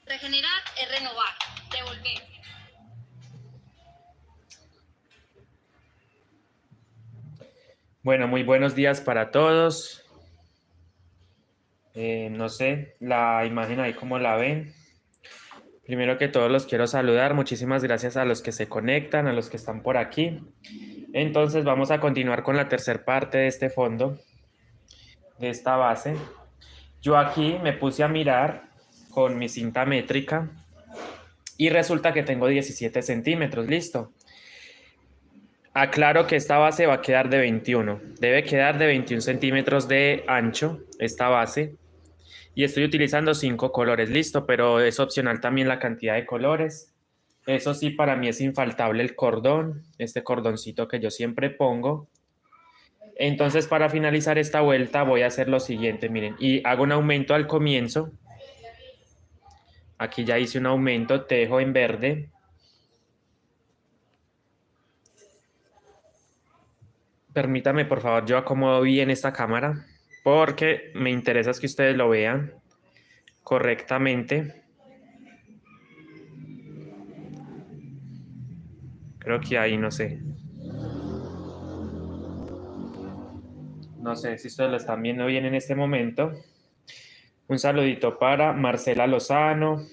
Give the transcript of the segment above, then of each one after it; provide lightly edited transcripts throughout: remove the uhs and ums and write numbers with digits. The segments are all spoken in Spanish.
Regenerar es renovar, devolver. Bueno, muy buenos días para todos. No sé, la imagen ahí como la ven. Primero que todo los quiero saludar. Muchísimas gracias a los que se conectan, a los que están por aquí. Entonces vamos a continuar con la tercera parte de este fondo, de esta base. Yo aquí me puse a mirar con mi cinta métrica y resulta que tengo 17 centímetros, listo. Aclaro que esta base va a quedar de 21. Debe quedar de 21 centímetros de ancho esta base. Y estoy utilizando 5 colores, listo, pero es opcional también la cantidad de colores. Eso sí, para mí es infaltable el cordón, este cordoncito que yo siempre pongo. Entonces, para finalizar esta vuelta voy a hacer lo siguiente, miren, y hago un aumento al comienzo. Aquí ya hice un aumento, tejo en verde. Permítame, por favor, yo acomodo bien esta cámara porque me interesa que ustedes lo vean correctamente. Creo que ahí no sé. No sé si ustedes lo están viendo bien en este momento. Un saludito para Marcela Lozano,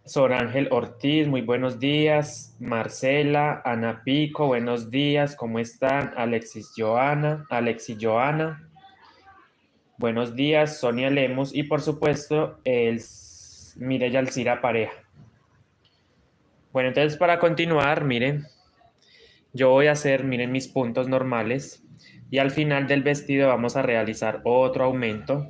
Sor Ángel Ortiz, muy buenos días. Marcela, Ana Pico, buenos días, ¿cómo están? Alexis Joana, buenos días. Sonia Lemus y por supuesto, Mireya Alcira Pareja. Bueno, entonces para continuar, miren, yo voy a hacer, miren mis puntos normales y al final del vestido vamos a realizar otro aumento.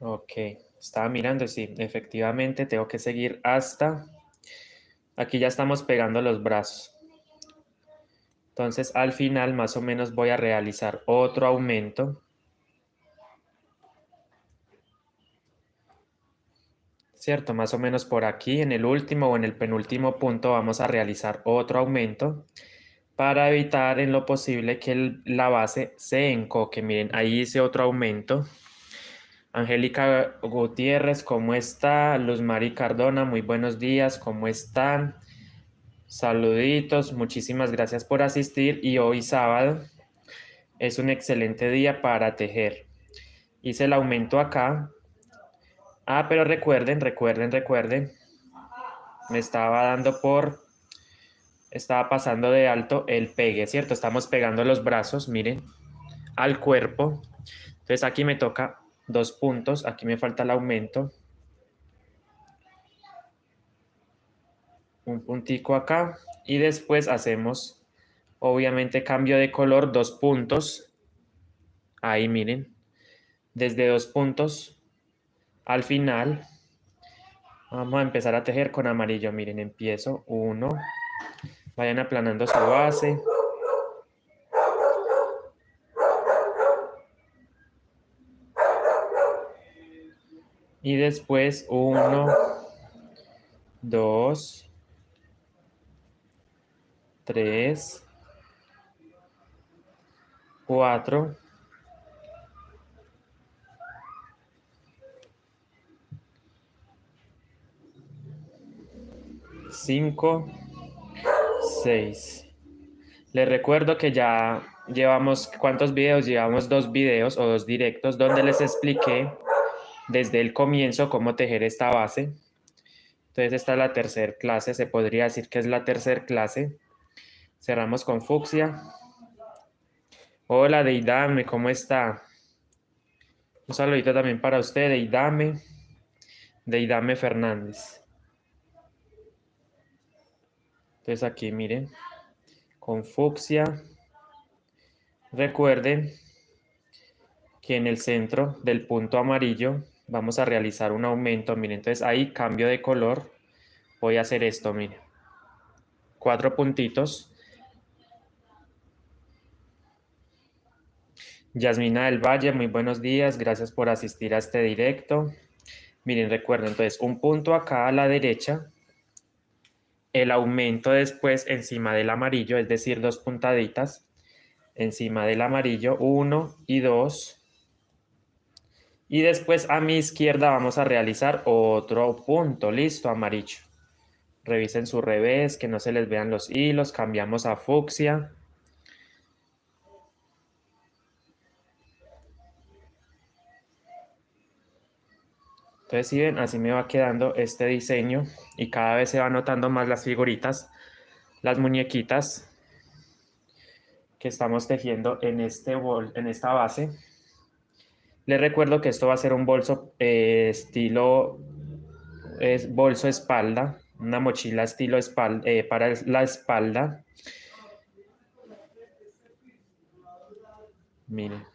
Ok, estaba mirando, sí, efectivamente tengo que seguir hasta... Aquí ya estamos pegando los brazos. Entonces al final más o menos voy a realizar otro aumento. ¿Cierto? Más o menos por aquí en el último o en el penúltimo punto vamos a realizar otro aumento para evitar en lo posible que la base se encoque. Miren, ahí hice otro aumento. Angélica Gutiérrez, ¿cómo está? Luz Mari Cardona, muy buenos días, ¿cómo están? Saluditos, muchísimas gracias por asistir y hoy sábado es un excelente día para tejer. Hice el aumento acá. Ah, pero recuerden, me estaba pasando de alto el pegue, ¿cierto? Estamos pegando los brazos, miren, al cuerpo. Entonces aquí me toca 2 puntos, aquí me falta el aumento. Un puntico acá y después hacemos obviamente cambio de color, 2 puntos. Ahí miren, desde 2 puntos al final. Vamos a empezar a tejer con amarillo. Miren, empiezo 1. Vayan aplanando su base. Y después 1, 2, 3, 4, 5, 6. Les recuerdo que ya llevamos, ¿cuántos videos? Llevamos 2 videos o 2 directos donde les expliqué desde el comienzo cómo tejer esta base. Entonces esta es la tercera clase, se podría decir que es la tercera clase. Cerramos con fucsia. Hola Deidame, ¿cómo está? Un saludito también para usted, Deidame Fernández. Entonces aquí miren, con fucsia. Recuerden que en el centro del punto amarillo vamos a realizar un aumento. Miren, entonces ahí cambio de color. Voy a hacer esto, miren. 4 puntitos. Yasmina del Valle, muy buenos días. Gracias por asistir a este directo. Miren, recuerden, entonces un punto acá a la derecha. El aumento después encima del amarillo, es decir, 2 puntaditas. encima del amarillo, 1 y 2. Y después a mi izquierda vamos a realizar otro punto. Listo, amarillo. Revisen su revés, que no se les vean los hilos. Cambiamos a fucsia. Entonces, si ven, así me va quedando este diseño y cada vez se van notando más las figuritas, las muñequitas que estamos tejiendo en, en esta base. Les recuerdo que esto va a ser un bolso estilo bolso espalda, una mochila estilo espalda, para la espalda. Miren.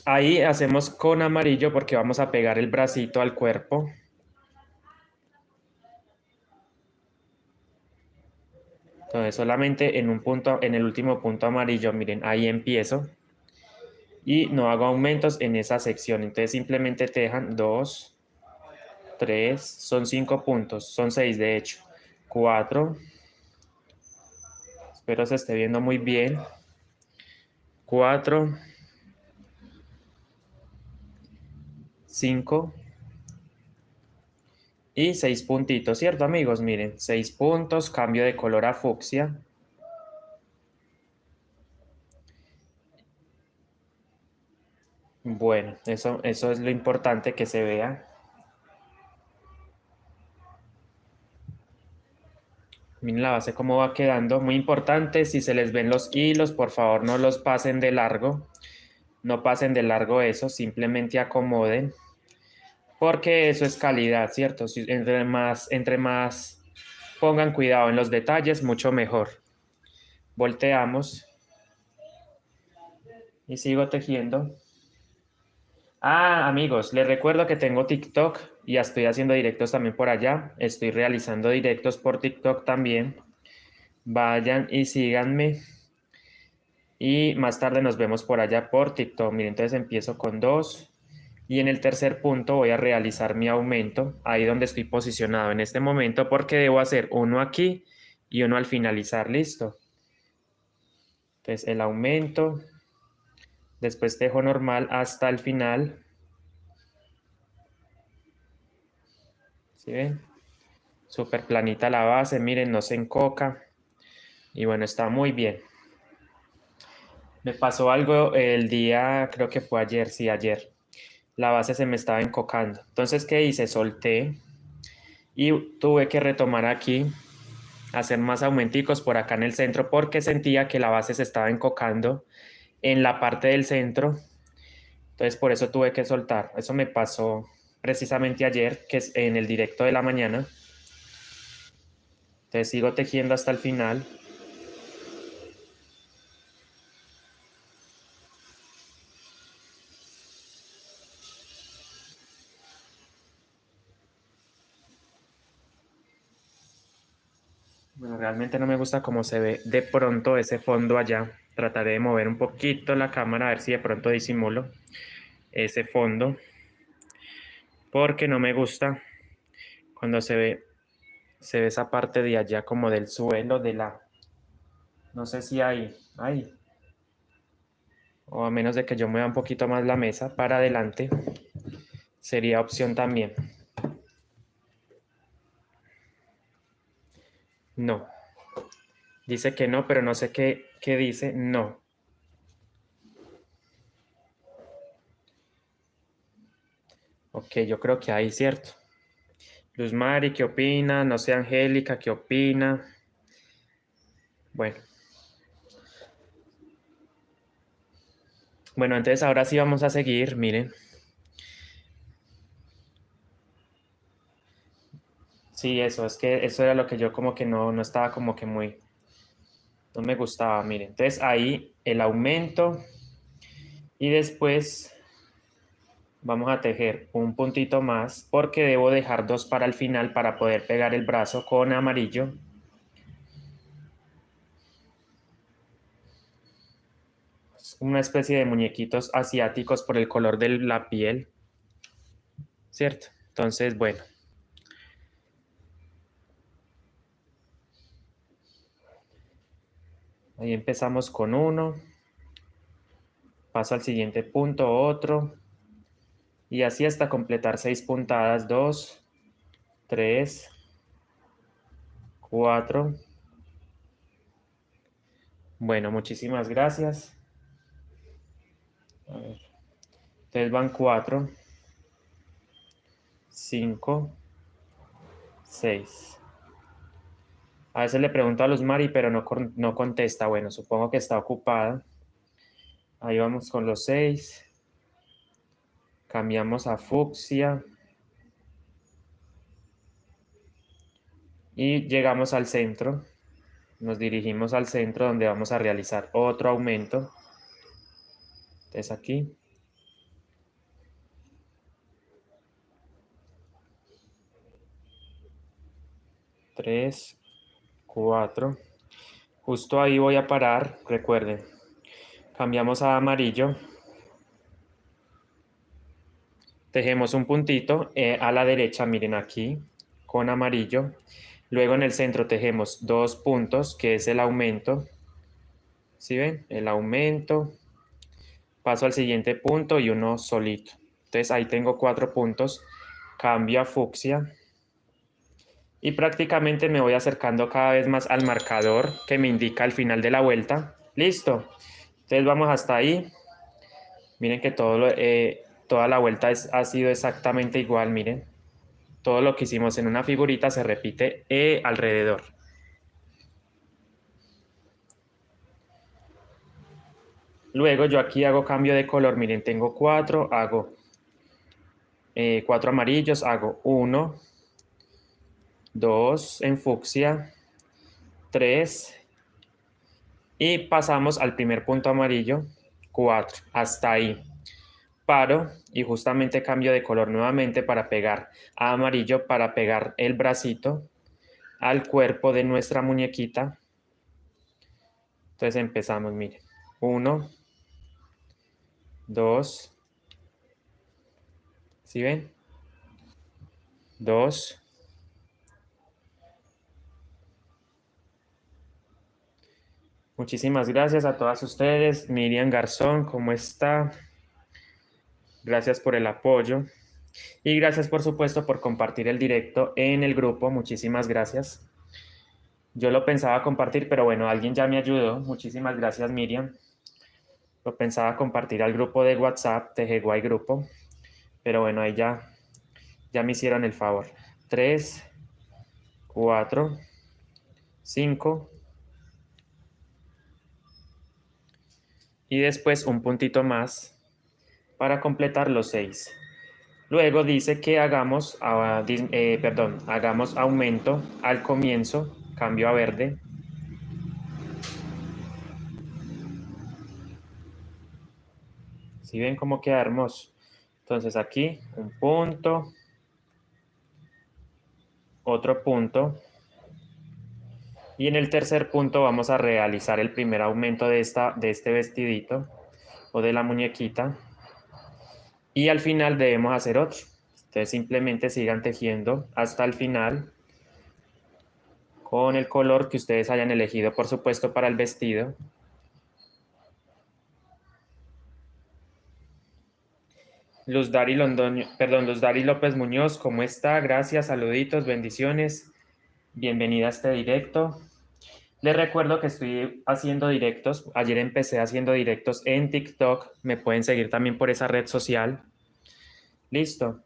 Ahí hacemos con amarillo porque vamos a pegar el bracito al cuerpo. Entonces solamente en un punto, en el último punto amarillo, miren, ahí empiezo. Y no hago aumentos en esa sección. Entonces simplemente te dejan 2, 3, son 5 puntos, son 6 de hecho. 4, espero se esté viendo muy bien. 4, 5 y 6 puntitos, ¿cierto amigos? Miren, 6 puntos, cambio de color a fucsia. Bueno, eso es lo importante que se vea. Miren la base cómo va quedando. Muy importante, si se les ven los hilos, por favor no los pasen de largo. No pasen de largo eso, simplemente acomoden. Porque eso es calidad, ¿cierto? Si entre más pongan cuidado en los detalles, mucho mejor. Volteamos y sigo tejiendo. Ah, amigos, les recuerdo que tengo TikTok y estoy haciendo directos también por allá. Estoy realizando directos por TikTok también. Vayan y síganme. Y más tarde nos vemos por allá por TikTok. Miren, entonces empiezo con 2. Y en el tercer punto voy a realizar mi aumento, ahí donde estoy posicionado en este momento, porque debo hacer uno aquí y uno al finalizar. Listo. Entonces el aumento, después tejo normal hasta el final. ¿Sí ven? Súper planita la base, miren, no se encoca. Y bueno, está muy bien. Me pasó algo el día, creo que fue ayer, sí, ayer. La base se me estaba encocando. Entonces, ¿qué hice? Solté y tuve que retomar aquí, hacer más aumenticos por acá en el centro porque sentía que la base se estaba encocando en la parte del centro. Entonces, por eso tuve que soltar. Eso me pasó precisamente ayer, que es en el directo de la mañana. Entonces, sigo tejiendo hasta el final. Bueno, realmente no me gusta cómo se ve de pronto ese fondo allá. Trataré de mover un poquito la cámara a ver si de pronto disimulo ese fondo. Porque no me gusta cuando se ve esa parte de allá como del suelo de la... No sé si hay. O a menos de que yo mueva un poquito más la mesa para adelante. Sería opción también. No. Dice que no, pero no sé qué dice no. Ok, yo creo que hay, ¿cierto? Luz Mari, ¿qué opina? No sé, Angélica, ¿qué opina? Bueno. Bueno, entonces ahora sí vamos a seguir, miren. Sí, eso, es que eso era lo que yo como que no estaba como que muy... No me gustaba, miren. Entonces ahí el aumento y después vamos a tejer un puntito más porque debo dejar 2 para el final para poder pegar el brazo con amarillo. Una especie de muñequitos asiáticos por el color de la piel, ¿cierto? Entonces, bueno. Ahí empezamos con uno. Paso al siguiente punto, otro. Y así hasta completar 6 puntadas. 2, 3, 4. Bueno, muchísimas gracias. A ver. Entonces van 4, 5, 6. A veces le pregunto a Luz Mari, pero no contesta. Bueno, supongo que está ocupada. Ahí vamos con los 6. Cambiamos a fucsia. Y llegamos al centro. Nos dirigimos al centro donde vamos a realizar otro aumento. Entonces aquí. 3, 4. Justo ahí voy a parar. Recuerden. Cambiamos a amarillo. Tejemos un puntito a la derecha, miren aquí, con amarillo. Luego en el centro tejemos 2 puntos, que es el aumento. ¿Sí ven? El aumento. Paso al siguiente punto y uno solito. Entonces ahí tengo 4 puntos. Cambio a fucsia. Y prácticamente me voy acercando cada vez más al marcador que me indica el final de la vuelta. Listo. Entonces vamos hasta ahí. Miren que toda la vuelta ha sido exactamente igual, miren. Todo lo que hicimos en una figurita se repite alrededor. Luego yo aquí hago cambio de color. Miren, tengo 4, hago 4 amarillos, hago 1, 2 en fucsia, 3 y pasamos al primer punto amarillo, 4, hasta ahí. Paro y justamente cambio de color nuevamente para pegar a amarillo, para pegar el bracito al cuerpo de nuestra muñequita. Entonces empezamos, miren, 1, 2, ¿sí ven? 2. Muchísimas gracias a todas ustedes. Miriam Garzón, ¿cómo está? Gracias por el apoyo. Y gracias, por supuesto, por compartir el directo en el grupo. Muchísimas gracias. Yo lo pensaba compartir, pero bueno, alguien ya me ayudó. Muchísimas gracias, Miriam. Lo pensaba compartir al grupo de WhatsApp, Tejeguay Grupo. Pero bueno, ahí ya me hicieron el favor. 3, 4, 5. Y después un puntito más para completar los 6. Luego dice que hagamos aumento al comienzo, cambio a verde. ¿Sí ven cómo queda hermoso? Entonces aquí un punto, otro punto. Y en el tercer punto vamos a realizar el primer aumento de este vestidito o de la muñequita. Y al final debemos hacer otro. Entonces simplemente sigan tejiendo hasta el final con el color que ustedes hayan elegido, por supuesto, para el vestido. Luz Dari López Muñoz, ¿cómo está? Gracias, saluditos, bendiciones. Bienvenida a este directo. Les recuerdo que estoy haciendo directos. Ayer empecé haciendo directos en TikTok. Me pueden seguir también por esa red social. Listo.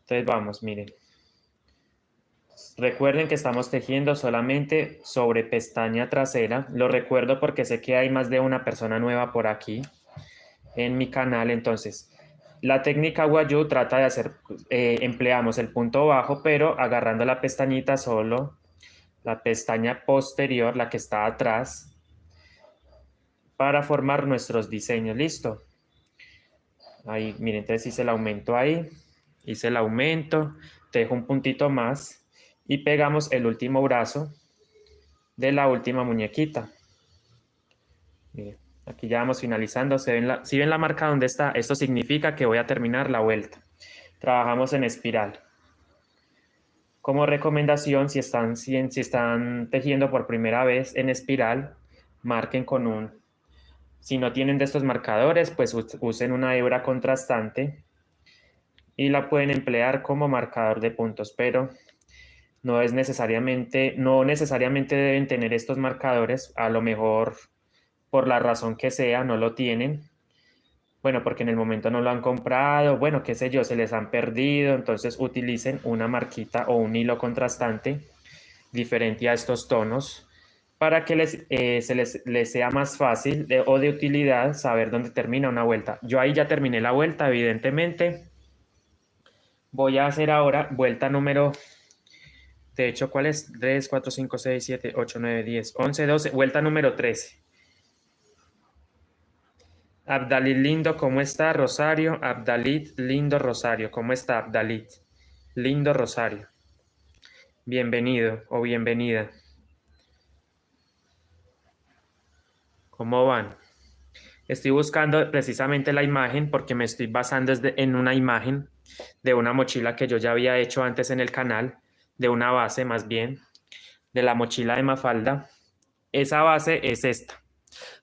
Entonces vamos, miren. Recuerden que estamos tejiendo solamente sobre pestaña trasera. Lo recuerdo porque sé que hay más de una persona nueva por aquí en mi canal. Entonces, la técnica Guayú trata de hacer, empleamos el punto bajo, pero agarrando la pestañita solo, la pestaña posterior, la que está atrás, para formar nuestros diseños. Listo. Ahí, miren, entonces hice el aumento ahí, hice el aumento, dejo un puntito más y pegamos el último brazo de la última muñequita. Miren, aquí ya vamos finalizando. Si ven la marca donde está, esto significa que voy a terminar la vuelta. Trabajamos en espiral. Como recomendación, si están tejiendo por primera vez en espiral, marquen con un... Si no tienen de estos marcadores, pues usen una hebra contrastante y la pueden emplear como marcador de puntos, pero no necesariamente deben tener estos marcadores, a lo mejor por la razón que sea, no lo tienen. Bueno, porque en el momento no lo han comprado, bueno, qué sé yo, se les han perdido, entonces utilicen una marquita o un hilo contrastante diferente a estos tonos para que les sea más fácil o de utilidad saber dónde termina una vuelta. Yo ahí ya terminé la vuelta, evidentemente. Voy a hacer ahora vuelta número, de hecho, ¿cuál es? 3, 4, 5, 6, 7, 8, 9, 10, 11, 12, vuelta número 13. Abdalit lindo, ¿cómo está? Rosario, Abdalit lindo Rosario, ¿cómo está Abdalit? Lindo Rosario. Bienvenido o bienvenida. ¿Cómo van? Estoy buscando precisamente la imagen porque me estoy basando en una imagen de una mochila que yo ya había hecho antes en el canal, de una base más bien, de la mochila de Mafalda. Esa base es esta.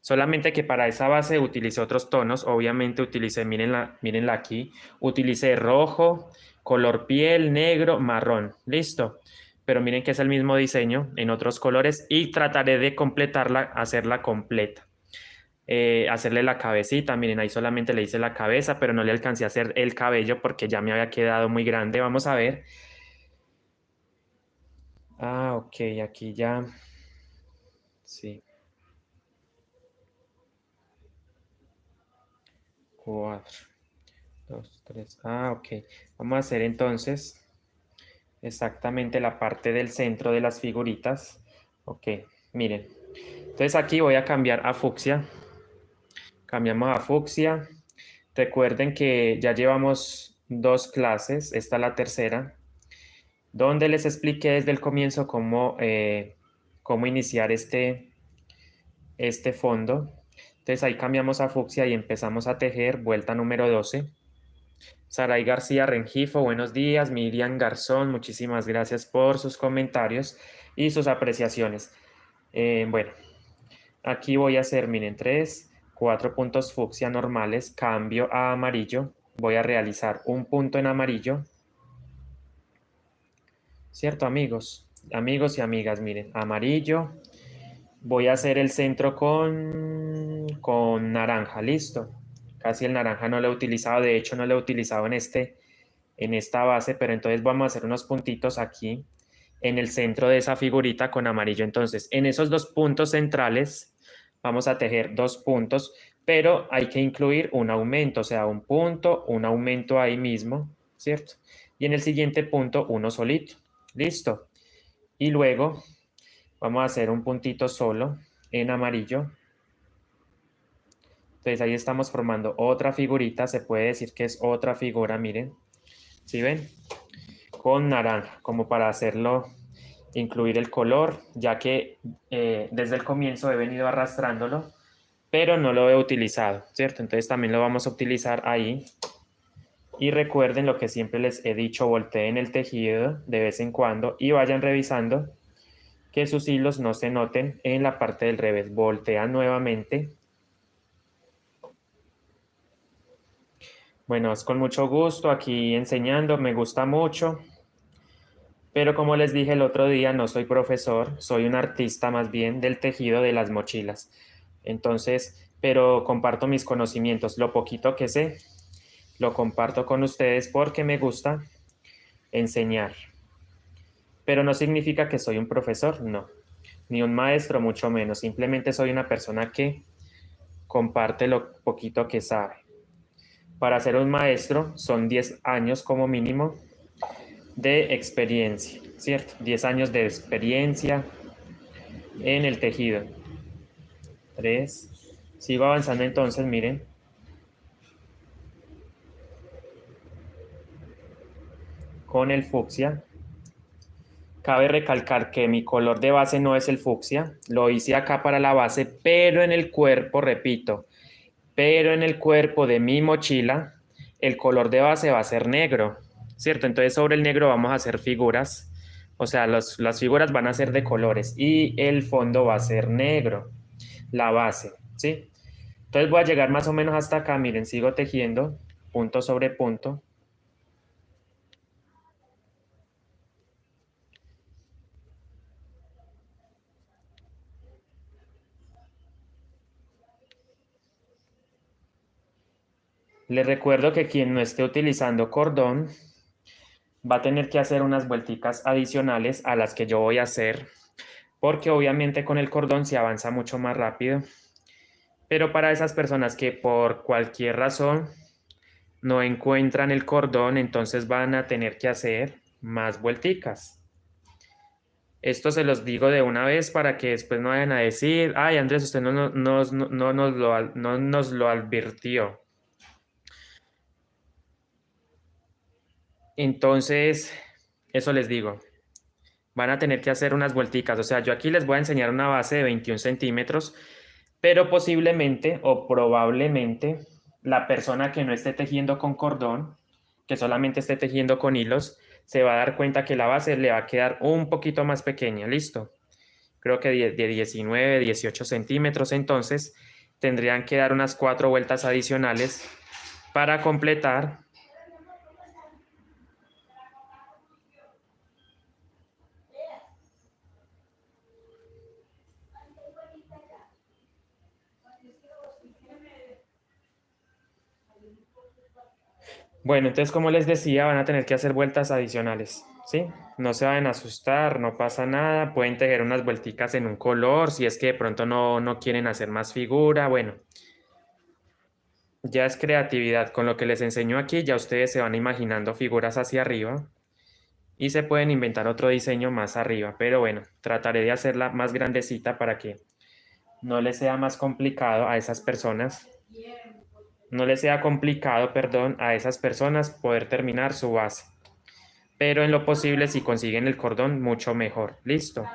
Solamente que para esa base utilicé otros tonos. Obviamente utilicé, mírenla aquí, utilicé rojo, color piel, negro, marrón. Listo. Pero miren que es el mismo diseño en otros colores y trataré de completarla, hacerla completa. Hacerle la cabecita, miren, ahí solamente le hice la cabeza, pero no le alcancé a hacer el cabello porque ya me había quedado muy grande. Vamos a ver. Ah, ok, aquí ya. Sí. 4, 2, 3. Ah, ok. Vamos a hacer entonces exactamente la parte del centro de las figuritas. Ok, miren. Entonces aquí voy a cambiar a fucsia. Cambiamos a fucsia. Recuerden que ya llevamos 2 clases, esta es la tercera, donde les expliqué desde el comienzo cómo iniciar este fondo. Entonces ahí cambiamos a fucsia y empezamos a tejer, vuelta número 12. Saray García Rengifo, buenos días. Miriam Garzón, muchísimas gracias por sus comentarios y sus apreciaciones. Bueno, aquí voy a hacer, miren, 3, 4 puntos fucsia normales, cambio a amarillo. Voy a realizar un punto en amarillo. ¿Cierto, amigos? Amigos y amigas, miren, amarillo. Voy a hacer el centro con naranja, listo. Casi el naranja no lo he utilizado, de hecho no lo he utilizado en esta base, pero entonces vamos a hacer unos puntitos aquí en el centro de esa figurita con amarillo. Entonces, en esos 2 puntos centrales vamos a tejer 2 puntos, pero hay que incluir un aumento, o sea, un punto, un aumento ahí mismo, ¿cierto? Y en el siguiente punto uno solito, listo. Y luego vamos a hacer un puntito solo en amarillo. Entonces ahí estamos formando otra figurita, se puede decir que es otra figura, miren, ¿sí ven? Con naranja, como para hacerlo, incluir el color, ya que desde el comienzo he venido arrastrándolo, pero no lo he utilizado, ¿cierto? Entonces también lo vamos a utilizar ahí. Y recuerden lo que siempre les he dicho, volteen el tejido de vez en cuando y vayan revisando que sus hilos no se noten en la parte del revés. Voltean nuevamente. Bueno, es con mucho gusto aquí enseñando, me gusta mucho. Pero como les dije el otro día, no soy profesor, soy un artista más bien del tejido de las mochilas. Entonces, pero comparto mis conocimientos, lo poquito que sé, lo comparto con ustedes porque me gusta enseñar. Pero no significa que soy un profesor, no, ni un maestro, mucho menos. Simplemente soy una persona que comparte lo poquito que sabe. Para ser un maestro son 10 años como mínimo de experiencia, ¿cierto? 10 años de experiencia en el tejido. 3. Sigo avanzando entonces, miren. Con el fucsia. Cabe recalcar que mi color de base no es el fucsia. Lo hice acá para la base, pero en el cuerpo, repito, pero en el cuerpo de mi mochila, el color de base va a ser negro, ¿cierto? Entonces sobre el negro vamos a hacer figuras. O sea, las figuras van a ser de colores y el fondo va a ser negro. la base, ¿sí? Entonces voy a llegar más o menos hasta acá, miren, sigo tejiendo punto sobre punto. Les recuerdo que quien no esté utilizando cordón va a tener que hacer unas vuelticas adicionales a las que yo voy a hacer, porque obviamente con el cordón se avanza mucho más rápido. Pero para esas personas que por cualquier razón no encuentran el cordón, entonces van a tener que hacer más vuelticas. Esto se los digo de una vez para que después no vayan a decir, ay Andrés, usted no nos lo advirtió. Entonces, eso les digo, van a tener que hacer unas vuelticas. O sea, yo aquí les voy a enseñar una base de 21 centímetros, pero posiblemente o probablemente la persona que no esté tejiendo con cordón, que solamente esté tejiendo con hilos, se va a dar cuenta que la base le va a quedar un poquito más pequeña. Listo. Creo que de 19, 18 centímetros. Entonces, tendrían que dar unas 4 vueltas adicionales para completar. Bueno, entonces como les decía, van a tener que hacer vueltas adicionales, ¿sí? No se van a asustar, no pasa nada, pueden tejer unas vuelticas en un color, si es que de pronto no quieren hacer más figura, bueno, ya es creatividad. Con lo que les enseño aquí, ya ustedes se van imaginando figuras hacia arriba y se pueden inventar otro diseño más arriba, pero bueno, trataré de hacerla más grandecita para que no les sea más complicado a esas personas, no les sea complicado, perdón, a esas personas poder terminar su base. Pero en lo posible, si consiguen el cordón, mucho mejor. Listo.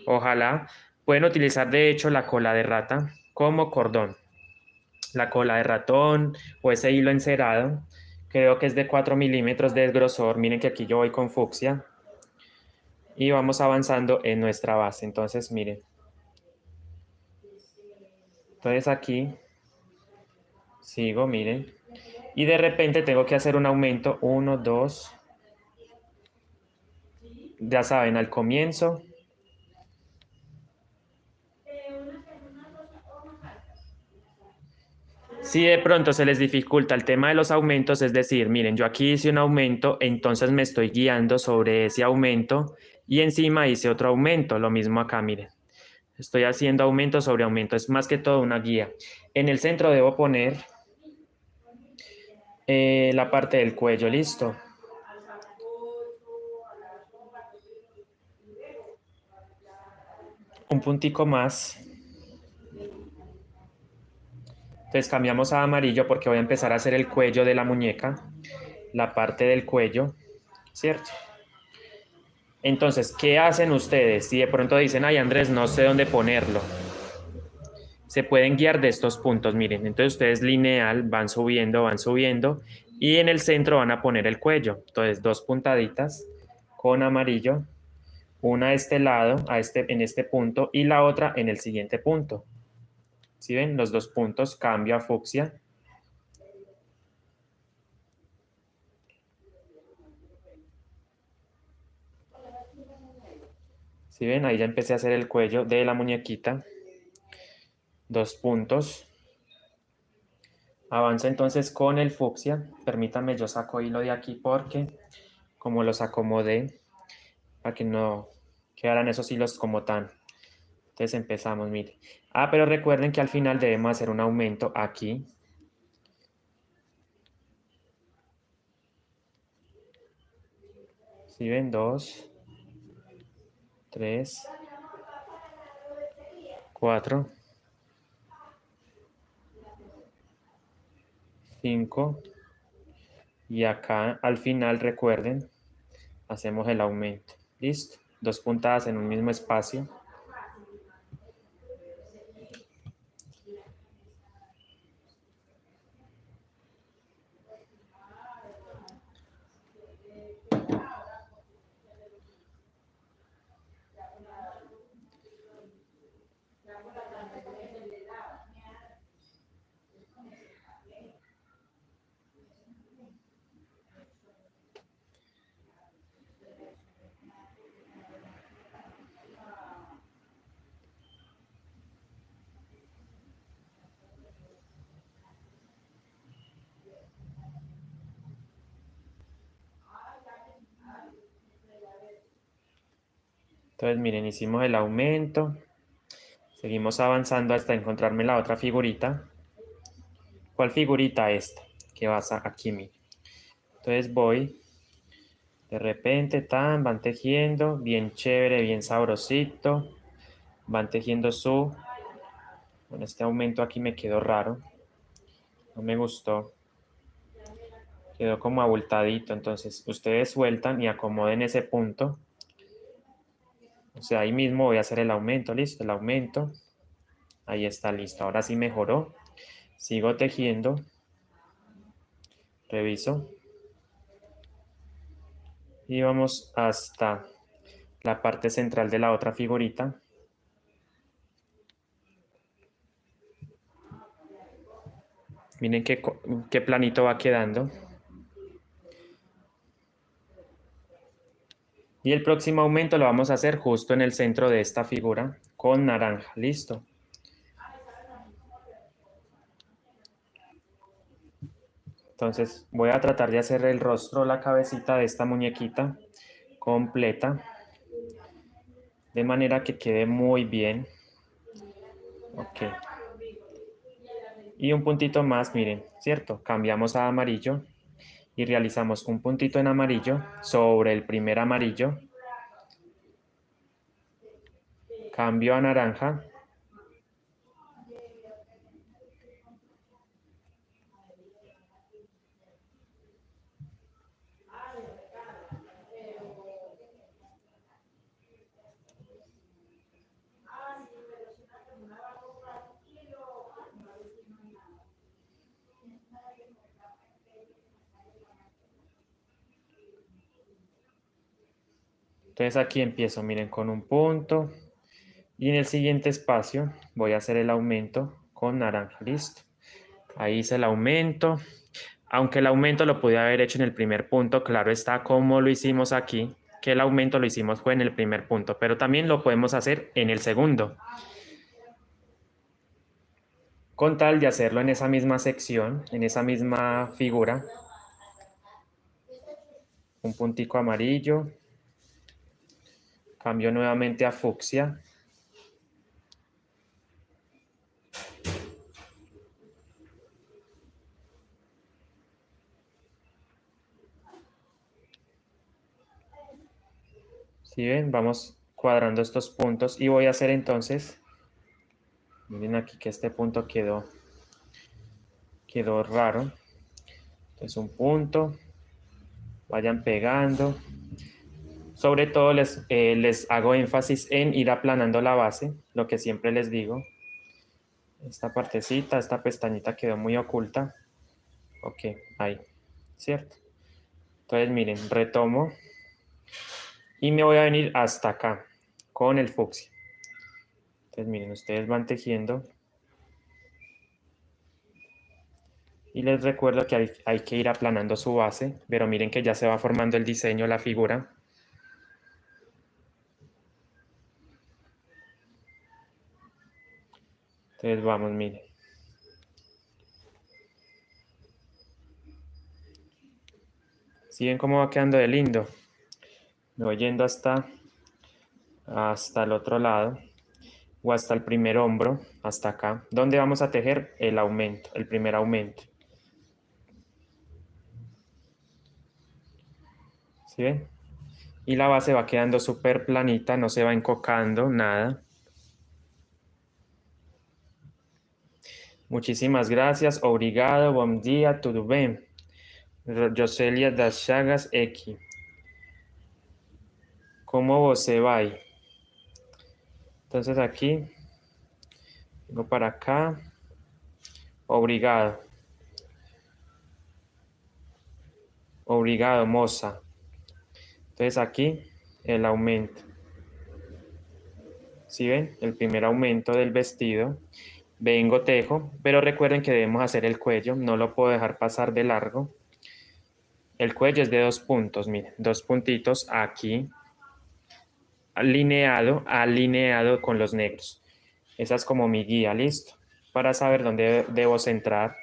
Ojalá pueden utilizar de hecho la cola de rata como cordón. La cola de ratón o ese hilo encerado, creo que es de 4 milímetros de grosor. Miren que aquí yo voy con fucsia y vamos avanzando en nuestra base. Entonces, miren. Entonces aquí sigo, miren. Y de repente tengo que hacer un aumento. Uno, dos. Ya saben, al comienzo. Si de pronto se les dificulta el tema de los aumentos, es decir, miren, yo aquí hice un aumento, entonces me estoy guiando sobre ese aumento y encima hice otro aumento, lo mismo acá, miren. Estoy haciendo aumento sobre aumento, es más que todo una guía. En el centro debo poner la parte del cuello, listo. Un puntico más. Entonces cambiamos a amarillo porque voy a empezar a hacer el cuello de la muñeca, la parte del cuello, ¿cierto? Entonces, ¿qué hacen ustedes? Si de pronto dicen, ay Andrés, no sé dónde ponerlo. Se pueden guiar de estos puntos, miren. Entonces ustedes lineal van subiendo y en el centro van a poner el cuello. Entonces, dos puntaditas con amarillo, una a este lado, en este punto, y la otra en el siguiente punto. ¿Sí ven? Los dos puntos, cambio a fucsia. ¿Sí ven? Ahí ya empecé a hacer el cuello de la muñequita. Dos puntos. Avanzo entonces con el fucsia. Permítanme, yo saco hilo de aquí porque como los acomodé, para que no quedaran esos hilos como tan. Entonces empezamos, mire. Ah, pero recuerden que al final debemos hacer un aumento aquí. ¿Sí ven? 2, 3, 4, 5. Y acá al final, recuerden, hacemos el aumento. ¿Listo? Dos puntadas en un mismo espacio. Entonces, miren, hicimos el aumento. Seguimos avanzando hasta encontrarme la otra figurita. ¿Cuál figurita? Esta, que vas aquí, miren. Entonces voy, de repente, van tejiendo, bien chévere, bien sabrosito. Van tejiendo su... Bueno, este aumento aquí me quedó raro. No me gustó. Quedó como abultadito. Entonces, ustedes sueltan y acomoden ese punto. O sea, ahí mismo voy a hacer el aumento, listo, el aumento. Ahí está, listo. Ahora sí mejoró. Sigo tejiendo. Reviso. Y vamos hasta la parte central de la otra figurita. Miren qué planito va quedando. Y el próximo aumento lo vamos a hacer justo en el centro de esta figura con naranja. Listo. Entonces voy a tratar de hacer el rostro, la cabecita de esta muñequita completa. De manera que quede muy bien. Ok. Y un puntito más, miren, ¿cierto? Cambiamos a amarillo y realizamos un puntito en amarillo sobre el primer amarillo. Cambio a naranja. Entonces aquí empiezo, miren, con un punto. Y en el siguiente espacio voy a hacer el aumento con naranja. Listo. Ahí hice el aumento. Aunque el aumento lo pude haber hecho en el primer punto, claro está como lo hicimos aquí, que el aumento lo hicimos fue en el primer punto, pero también lo podemos hacer en el segundo. Con tal de hacerlo en esa misma sección, en esa misma figura, un puntico amarillo, cambio nuevamente a fucsia. ¿Sí ven? Vamos cuadrando estos puntos y voy a hacer entonces, miren aquí que este punto quedó raro. Entonces un punto, vayan pegando. Sobre todo les hago énfasis en ir aplanando la base, lo que siempre les digo. Esta partecita, esta pestañita quedó muy oculta. Ok, ahí, ¿cierto? Entonces miren, retomo y me voy a venir hasta acá con el fucsia. Entonces miren, ustedes van tejiendo. Y les recuerdo que hay que ir aplanando su base, pero miren que ya se va formando el diseño, la figura. Entonces vamos, miren. ¿Sí ven cómo va quedando de lindo? Me voy yendo hasta el otro lado o hasta el primer hombro, hasta acá, donde vamos a tejer el aumento, el primer aumento. ¿Sí ven? Y la base va quedando súper planita, no se va encocando, nada. Muchísimas gracias, obrigado, bom dia, tudo bem? Joselia das Chagas Eki. ¿Cómo você vai? Entonces aquí, vengo para acá, obrigado. Obrigado, moza. Entonces aquí, el aumento. ¿Sí ven? El primer aumento del vestido. Vengo, tejo, pero recuerden que debemos hacer el cuello, no lo puedo dejar pasar de largo. El cuello es de 2 puntos, miren, 2 puntitos aquí, alineado con los negros. Esa es como mi guía, listo, para saber dónde debo centrar.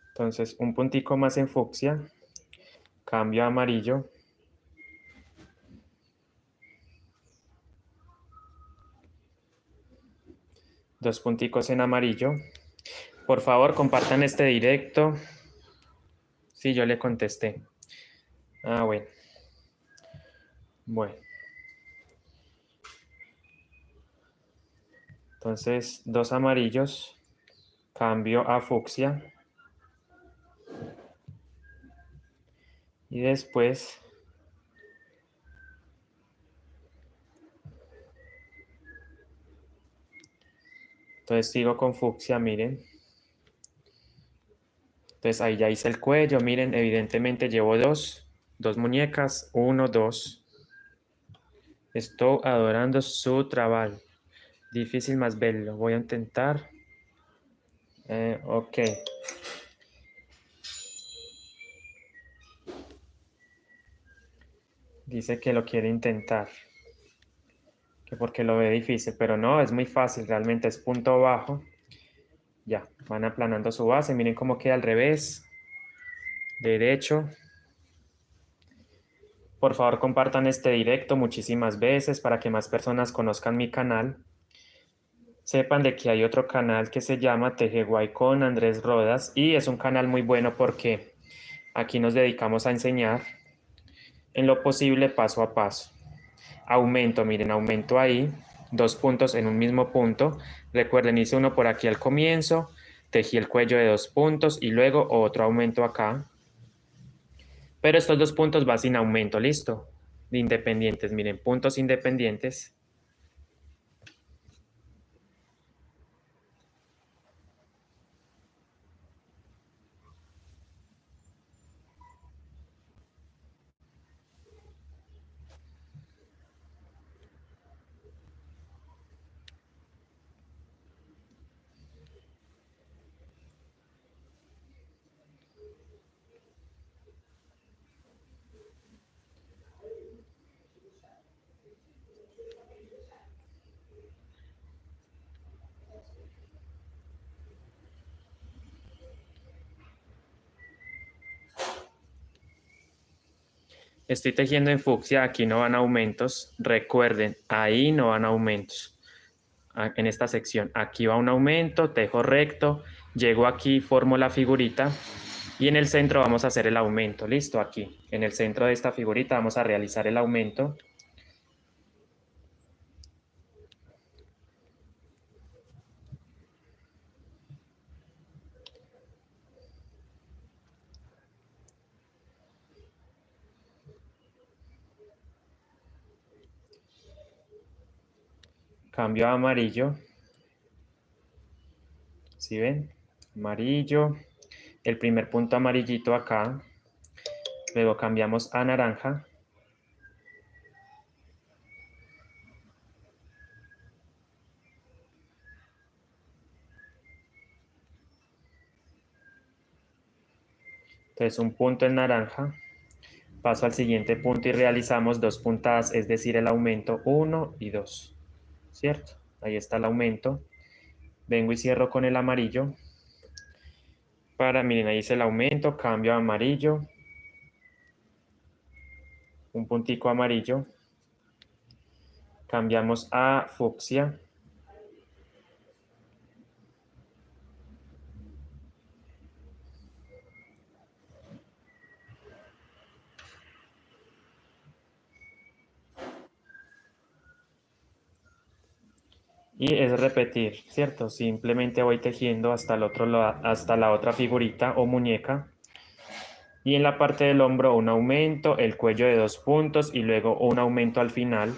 Entonces, un puntico más en fucsia, cambio a amarillo, 2 punticos en amarillo. Por favor, compartan este directo. Sí, yo le contesté. Ah, bueno. Bueno. Entonces, 2 amarillos. Cambio a fucsia. Y después entonces sigo con fucsia, miren. Entonces ahí ya hice el cuello, miren, evidentemente llevo dos muñecas, 1, 2. Estoy adorando su trabajo. Difícil más verlo, voy a intentar. Ok. Dice que lo quiere intentar. Que porque lo ve difícil, pero no, es muy fácil, realmente es punto bajo. Ya, van aplanando su base, miren cómo queda al revés, derecho. Por favor, compartan este directo muchísimas veces para que más personas conozcan mi canal. Sepan de que hay otro canal que se llama Tejeguay con Andrés Rodas y es un canal muy bueno porque aquí nos dedicamos a enseñar en lo posible paso a paso. Aumento, miren, aumento ahí, 2 puntos en un mismo punto. Recuerden, hice uno por aquí al comienzo, tejí el cuello de 2 puntos y luego otro aumento acá. Pero estos 2 puntos va sin aumento, ¿listo? De independientes, miren, puntos independientes. Estoy tejiendo en fucsia, aquí no van aumentos. Recuerden, ahí no van aumentos. En esta sección, aquí va un aumento, tejo recto, llego aquí, formo la figurita y en el centro vamos a hacer el aumento. Listo, aquí. En el centro de esta figurita vamos a realizar el aumento. Cambio a amarillo. ¿Sí ven? Amarillo. El primer punto amarillito acá. Luego cambiamos a naranja. Entonces un punto en naranja. Paso al siguiente punto y realizamos 2 puntadas, es decir, el aumento 1 y 2. ¿Cierto? Ahí está el aumento. Vengo y cierro con el amarillo. Miren, ahí hice el aumento, cambio a amarillo. Un puntico amarillo. Cambiamos a fucsia. Y es repetir, ¿cierto? Simplemente voy tejiendo hasta el otro hasta la otra figurita o muñeca. Y en la parte del hombro un aumento, el cuello de 2 puntos y luego un aumento al final.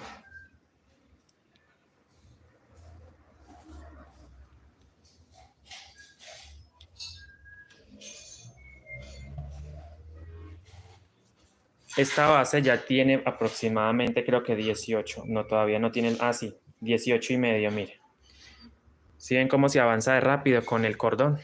Esta base ya tiene aproximadamente, creo que 18. No, todavía no tiene, sí, 18 y medio, mire. ¿Sí ven cómo se avanza de rápido con el cordón?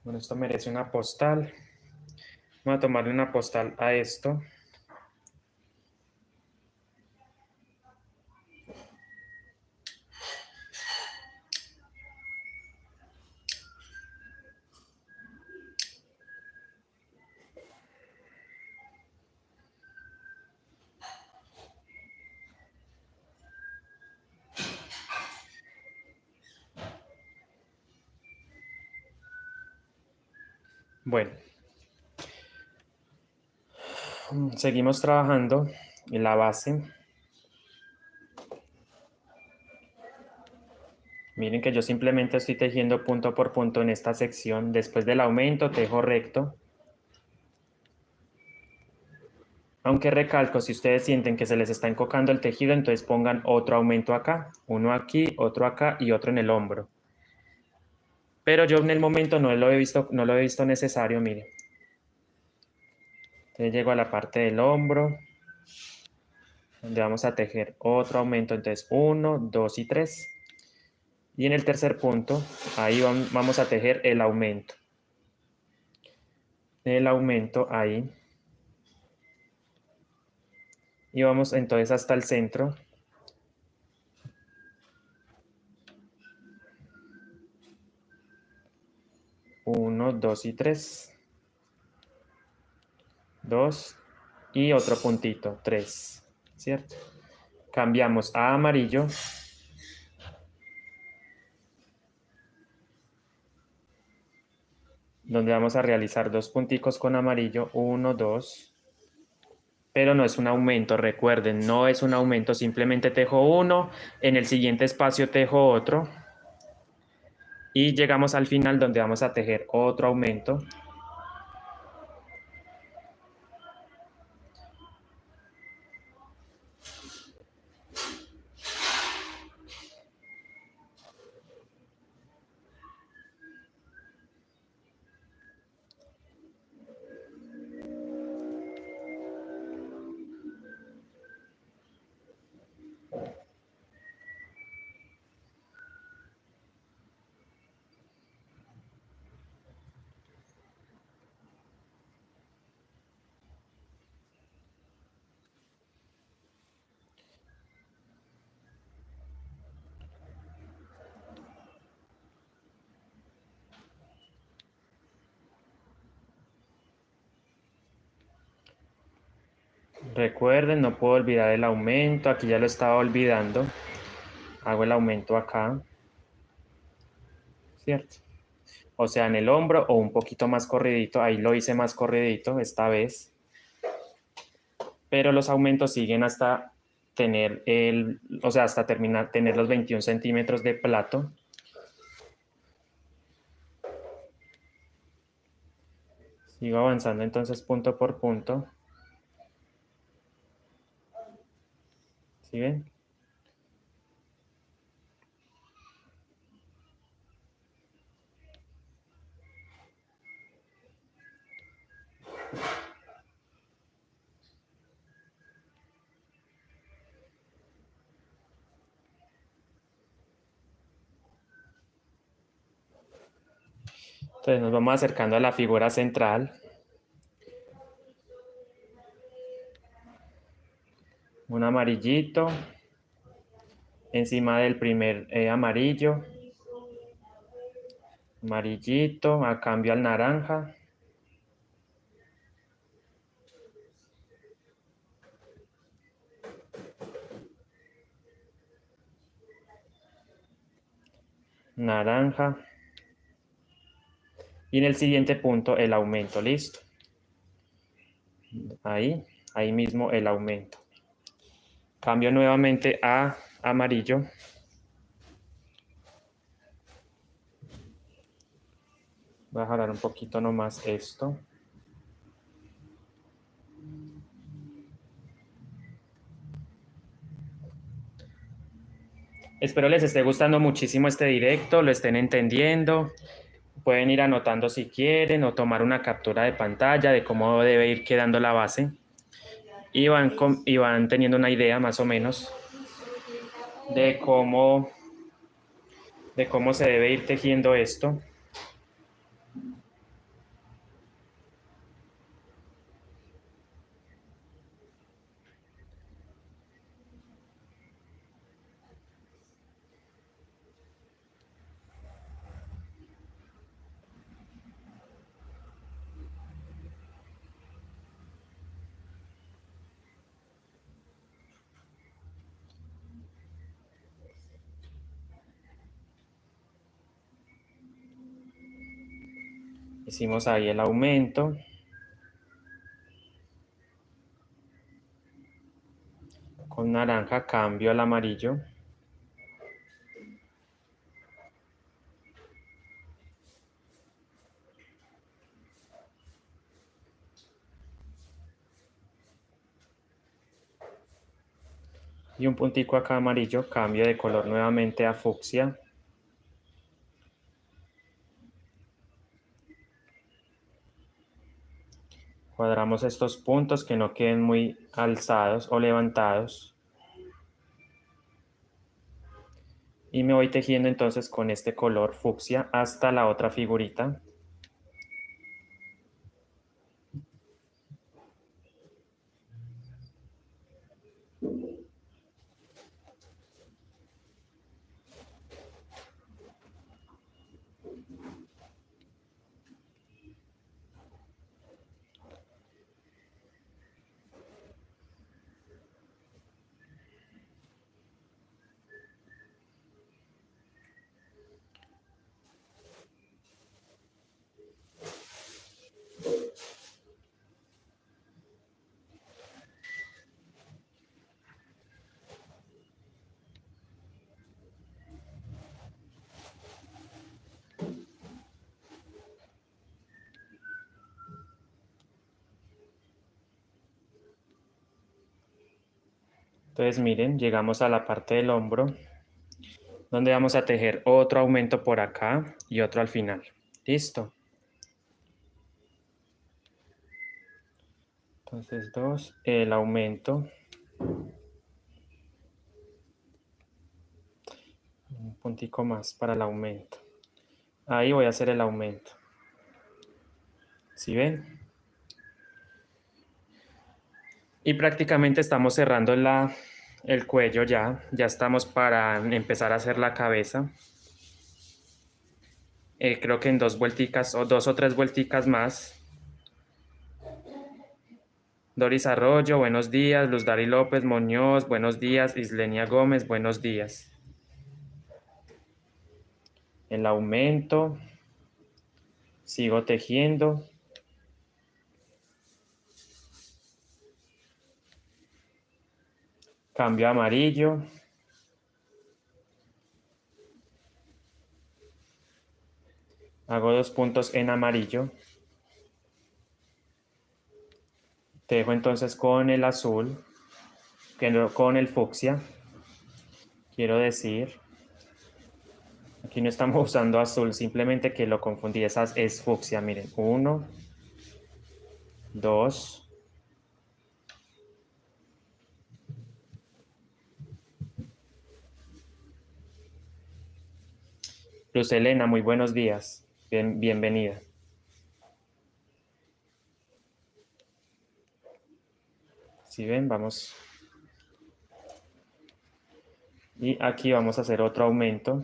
Bueno, esto merece una postal. Voy a tomarle una postal a esto. Bueno, seguimos trabajando en la base. Miren que yo simplemente estoy tejiendo punto por punto en esta sección. Después del aumento, tejo recto. Aunque recalco, si ustedes sienten que se les está encocando el tejido, entonces pongan otro aumento acá, uno aquí, otro acá y otro en el hombro. Pero yo en el momento no lo he visto necesario, miren. Entonces llego a la parte del hombro, donde vamos a tejer otro aumento. Entonces 1, 2 y 3. Y en el tercer punto, ahí vamos a tejer el aumento. El aumento ahí. Y vamos entonces hasta el centro. 1, 2 y 3. 2 y otro puntito, 3, ¿cierto? Cambiamos a amarillo. Donde vamos a realizar dos punticos con amarillo, 1, 2. Pero no es un aumento, recuerden, no es un aumento, simplemente tejo uno, en el siguiente espacio tejo otro. Y llegamos al final donde vamos a tejer otro aumento. Recuerden, no puedo olvidar el aumento, aquí ya lo estaba olvidando. Hago el aumento acá, ¿cierto? O sea, en el hombro o un poquito más corridito, ahí lo hice más corridito esta vez. Pero los aumentos siguen hasta tener o sea, hasta terminar, tener los 21 centímetros de plato. Sigo avanzando entonces punto por punto. ¿Sí ven? Entonces nos vamos acercando a la figura central. Un amarillito encima del primer amarillo. Amarillito, a cambio al naranja. Naranja. Y en el siguiente punto el aumento, listo. Ahí mismo el aumento. Cambio nuevamente a amarillo. Voy a jalar un poquito nomás esto. Espero les esté gustando muchísimo este directo, lo estén entendiendo. Pueden ir anotando si quieren o tomar una captura de pantalla de cómo debe ir quedando la base. Y van teniendo una idea más o menos de cómo se debe ir tejiendo esto. Hicimos ahí el aumento. Con naranja cambio al amarillo. Y un puntico acá amarillo, cambio de color nuevamente a fucsia. Cuadramos estos puntos que no queden muy alzados o levantados. Y me voy tejiendo entonces con este color fucsia hasta la otra figurita. Entonces miren, llegamos a la parte del hombro, donde vamos a tejer otro aumento por acá y otro al final. ¿Listo? Entonces 2, el aumento. Un puntico más para el aumento. Ahí voy a hacer el aumento. ¿Sí ven? Y prácticamente estamos cerrando el cuello ya. Ya estamos para empezar a hacer la cabeza. Creo que en 2 vuelticas o 2 o 3 vuelticas más. Doris Arroyo, buenos días. Luz Dari López Muñoz, buenos días. Islenia Gómez, buenos días. El aumento. Sigo tejiendo. Cambio a amarillo. Hago 2 puntos en amarillo. Tejo entonces con el azul, con el fucsia. Quiero decir, aquí no estamos usando azul, simplemente que lo confundí. Esas es fucsia, miren. 1, 2. Luz Elena, muy buenos días. Bienvenida. Si ven, vamos. Y aquí vamos a hacer otro aumento.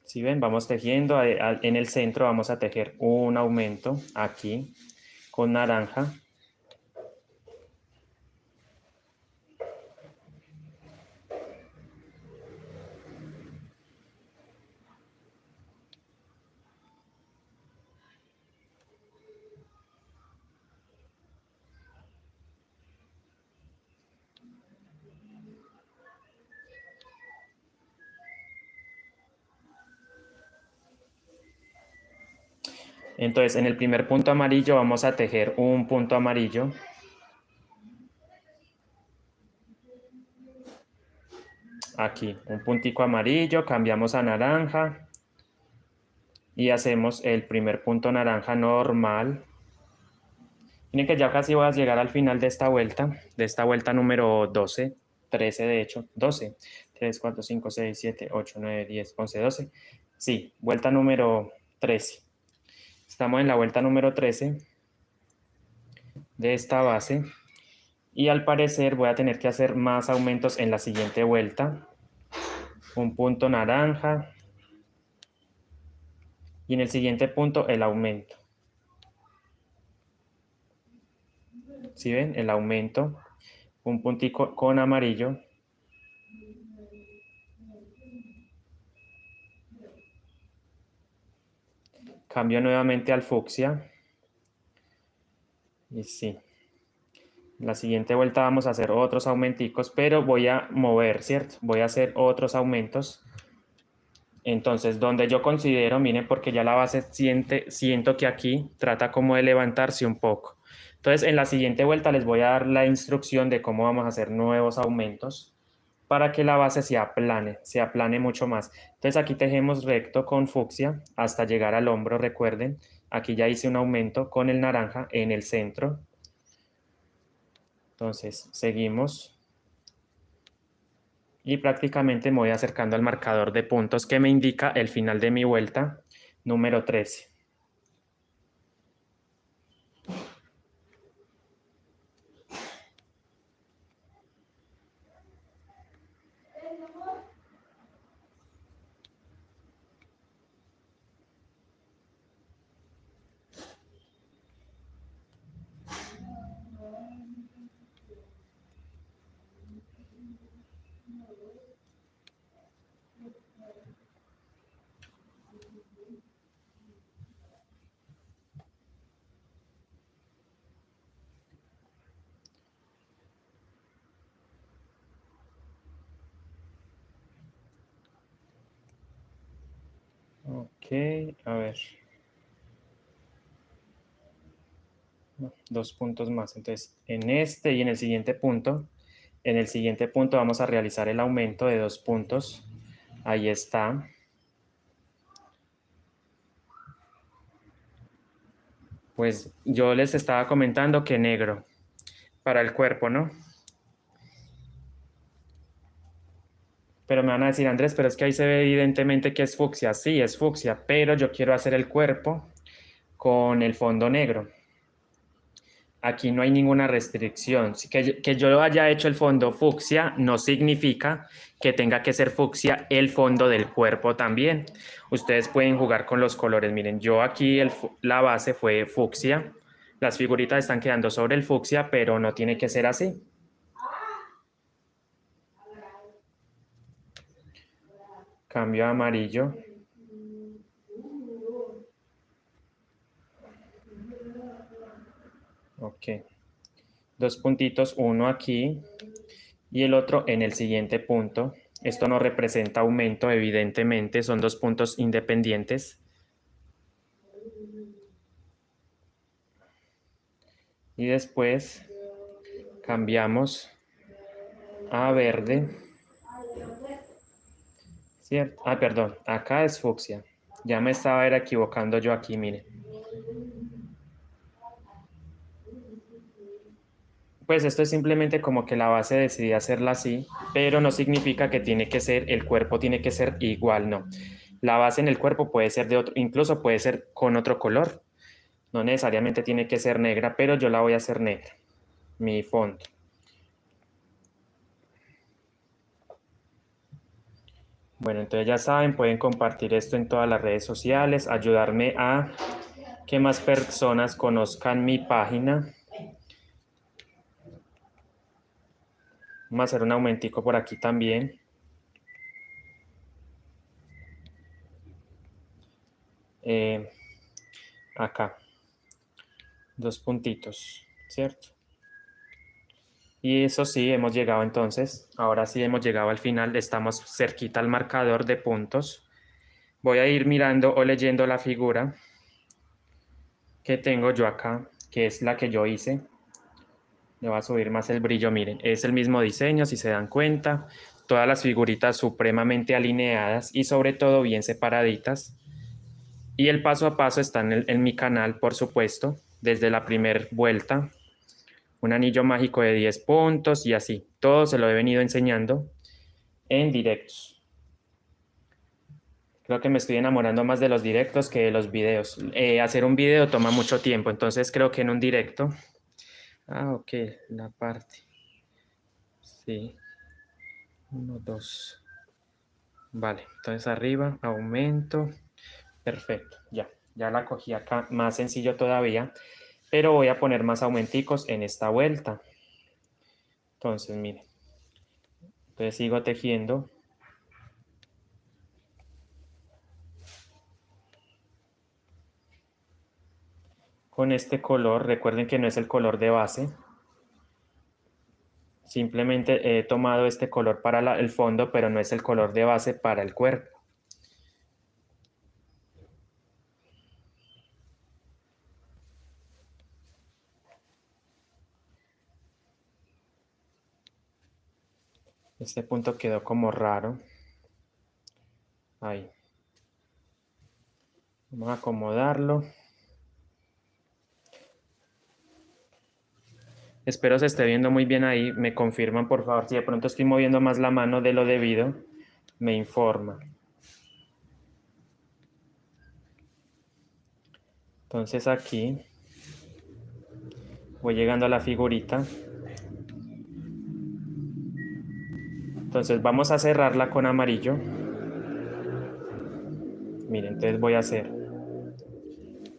Si ven, vamos tejiendo. En el centro vamos a tejer un aumento aquí con naranja. Entonces, en el primer punto amarillo vamos a tejer un punto amarillo. Aquí, un puntico amarillo, cambiamos a naranja y hacemos el primer punto naranja normal. Miren que ya casi voy a llegar al final de esta vuelta número 12, 13 de hecho, 12, 3, 4, 5, 6, 7, 8, 9, 10, 11, 12. Sí, vuelta número 13. Estamos en la vuelta número 13 de esta base Y al parecer voy a tener que hacer más aumentos en la siguiente vuelta. Un punto naranja. Y en el siguiente punto el aumento. ¿Sí ven? El aumento. Un puntico con amarillo. Cambio nuevamente al fucsia. Y sí. En la siguiente vuelta vamos a hacer otros aumenticos, pero voy a mover, ¿cierto? Voy a hacer otros aumentos. Entonces, donde yo considero, miren, porque ya la base siento que aquí trata como de levantarse un poco. Entonces, en la siguiente vuelta les voy a dar la instrucción de cómo vamos a hacer nuevos aumentos para que la base se aplane mucho más. Entonces, aquí tejemos recto con fucsia hasta llegar al hombro, recuerden. Aquí ya hice un aumento con el naranja en el centro. Entonces, seguimos. Y prácticamente me voy acercando al marcador de puntos que me indica el final de mi vuelta número 13. Ok, a ver. 2 puntos más. Entonces, en este y en el siguiente punto, vamos a realizar el aumento de 2 puntos. Ahí está. Pues yo les estaba comentando que negro para el cuerpo, ¿no? Pero me van a decir, Andrés, pero es que ahí se ve evidentemente que es fucsia. Sí, es fucsia, pero yo quiero hacer el cuerpo con el fondo negro. Aquí no hay ninguna restricción. Que yo haya hecho el fondo fucsia no significa que tenga que ser fucsia el fondo del cuerpo también. Ustedes pueden jugar con los colores. Miren, yo aquí la base fue fucsia. Las figuritas están quedando sobre el fucsia, pero no tiene que ser así. Cambio a amarillo. Ok. 2 puntitos, uno aquí y el otro en el siguiente punto. Esto no representa aumento, evidentemente, son 2 puntos independientes. Y después cambiamos a verde. ¿Cierto? Ah, perdón, acá es fucsia. Ya me estaba equivocando yo aquí, mire. Pues esto es simplemente como que la base decidí hacerla así, pero no significa que tiene que ser, el cuerpo tiene que ser igual, no. La base en el cuerpo puede ser de otro, incluso puede ser con otro color. No necesariamente tiene que ser negra, pero yo la voy a hacer negra. Mi fondo. Bueno, entonces ya saben, pueden compartir esto en todas las redes sociales, ayudarme a que más personas conozcan mi página. Vamos a hacer un aumentico por aquí también. Acá. 2 puntitos, ¿cierto? Y eso sí, hemos llegado entonces. Ahora sí hemos llegado al final. Estamos cerquita al marcador de puntos. Voy a ir mirando o leyendo la figura que tengo yo acá, que es la que yo hice. Le voy a subir más el brillo, miren. Es el mismo diseño, si se dan cuenta. Todas las figuritas supremamente alineadas y sobre todo bien separaditas. Y el paso a paso está en mi canal, por supuesto, desde la primera vuelta. Un anillo mágico de 10 puntos y así. Todo se lo he venido enseñando en directos. Creo que me estoy enamorando más de los directos que de los videos. Hacer un video toma mucho tiempo, entonces creo que en un directo... Ah, ok, la parte. Sí. 1, 2. Vale, entonces arriba, aumento. Perfecto, ya la cogí acá, más sencillo todavía, pero voy a poner más aumenticos en esta vuelta. Entonces, miren, entonces sigo tejiendo. Con este color, recuerden que no es el color de base. Simplemente he tomado este color para el fondo, pero no es el color de base para el cuerpo. Este punto quedó como raro. Ahí. Vamos a acomodarlo. Espero se esté viendo muy bien ahí. Me confirman, por favor, si de pronto estoy moviendo más la mano de lo debido, me informa. Entonces aquí voy llegando a la figurita. Entonces vamos a cerrarla con amarillo. Miren, entonces voy a hacer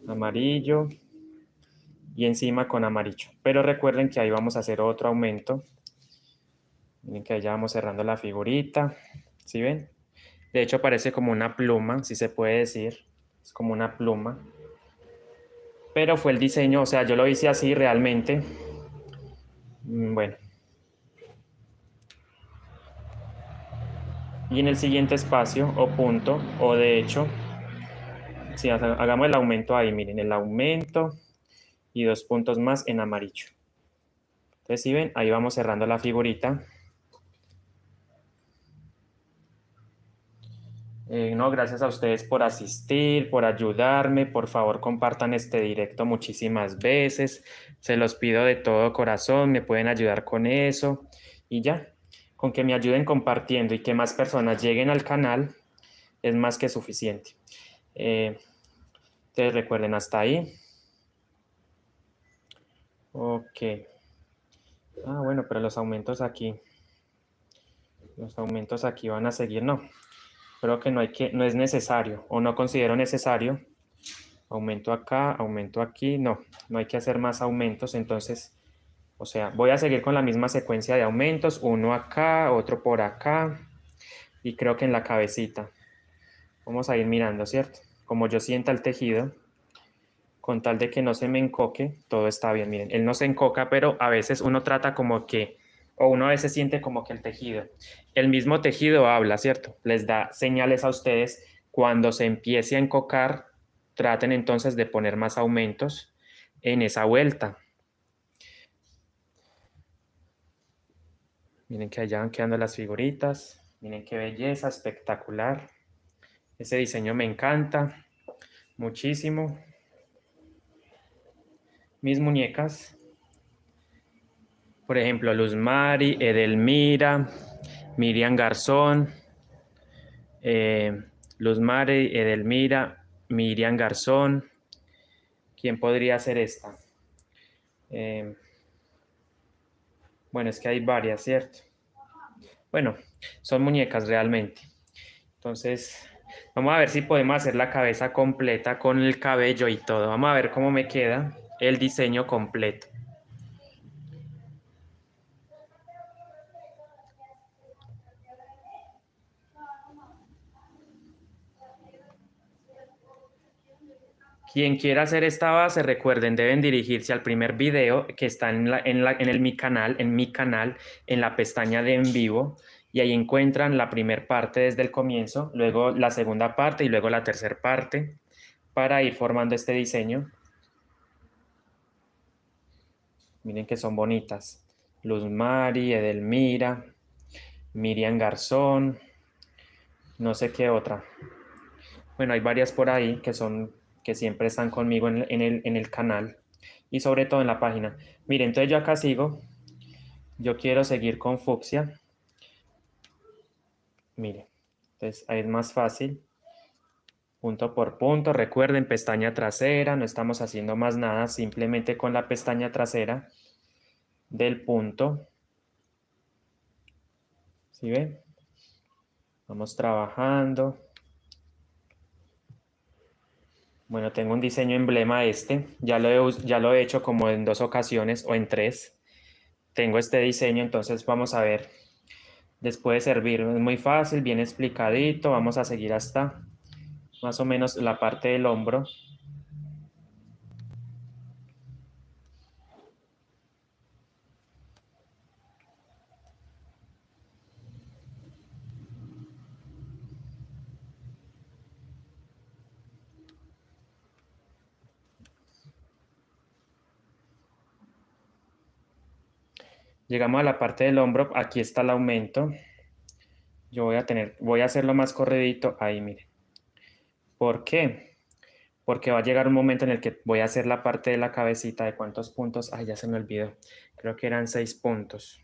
amarillo y encima con amarillo. Pero recuerden que ahí vamos a hacer otro aumento. Miren que ahí ya vamos cerrando la figurita. ¿Sí ven? De hecho parece como una pluma, si se puede decir. Es como una pluma. Pero fue el diseño, o sea, yo lo hice así realmente. Bueno. Y en el siguiente espacio o punto, o de hecho, si hagamos el aumento ahí, miren, el aumento y 2 puntos más en amarillo. Entonces, si ven, ahí vamos cerrando la figurita. No, gracias a ustedes por asistir, por ayudarme. Por favor, compartan este directo muchísimas veces. Se los pido de todo corazón, me pueden ayudar con eso. Y ya, con que me ayuden compartiendo y que más personas lleguen al canal, es más que suficiente. Entonces, recuerden, hasta ahí. Ok. Ah, bueno, pero los aumentos aquí van a seguir. No, creo que no es necesario o no considero necesario. Aumento acá, aumento aquí. No hay que hacer más aumentos. Entonces, o sea, voy a seguir con la misma secuencia de aumentos. Uno acá, otro por acá. Y creo que en la cabecita. Vamos a ir mirando, ¿cierto? Como yo sienta el tejido, con tal de que no se me encoque, todo está bien. Miren, él no se encoca, pero a veces uno trata como que, o uno a veces siente como que el mismo tejido habla, ¿cierto? Les da señales a ustedes. Cuando se empiece a encocar, traten entonces de poner más aumentos en esa vuelta. Miren que allá van quedando las figuritas. Miren qué belleza, espectacular. Ese diseño me encanta muchísimo. Mis muñecas, por ejemplo, Luz Mari, Edelmira, Miriam Garzón, Luz Mari, Edelmira, Miriam Garzón. ¿Quién podría ser esta? Bueno, es que hay varias, ¿cierto? Bueno, son muñecas realmente. Entonces, vamos a ver si podemos hacer la cabeza completa con el cabello y todo. Vamos a ver cómo me queda el diseño completo. Quien quiera hacer esta base, recuerden, deben dirigirse al primer video que está en mi canal, en la pestaña de en vivo, y ahí encuentran la primera parte desde el comienzo, luego la segunda parte y luego la tercera parte para ir formando este diseño. Miren que son bonitas. Luz Mari, Edelmira, Miriam Garzón, no sé qué otra. Bueno, hay varias por ahí que siempre están conmigo en el canal y sobre todo en la página. Miren, entonces yo acá sigo. Yo quiero seguir con fucsia. Miren, entonces ahí es más fácil. Punto por punto. Recuerden, pestaña trasera. No estamos haciendo más nada. Simplemente con la pestaña trasera del punto. ¿Sí ven? Vamos trabajando. Bueno, tengo un diseño emblema ya lo he hecho como en 2 ocasiones o en 3. Tengo este diseño, entonces vamos a ver. Después de servir, es muy fácil, bien explicadito. Vamos a seguir hasta más o menos la parte del hombro. Llegamos a la parte del hombro, aquí está el aumento. Yo voy a hacerlo más corredito, ahí mire. ¿Por qué? Porque va a llegar un momento en el que voy a hacer la parte de la cabecita de cuántos puntos. Ay, ya se me olvidó. Creo que eran 6 puntos.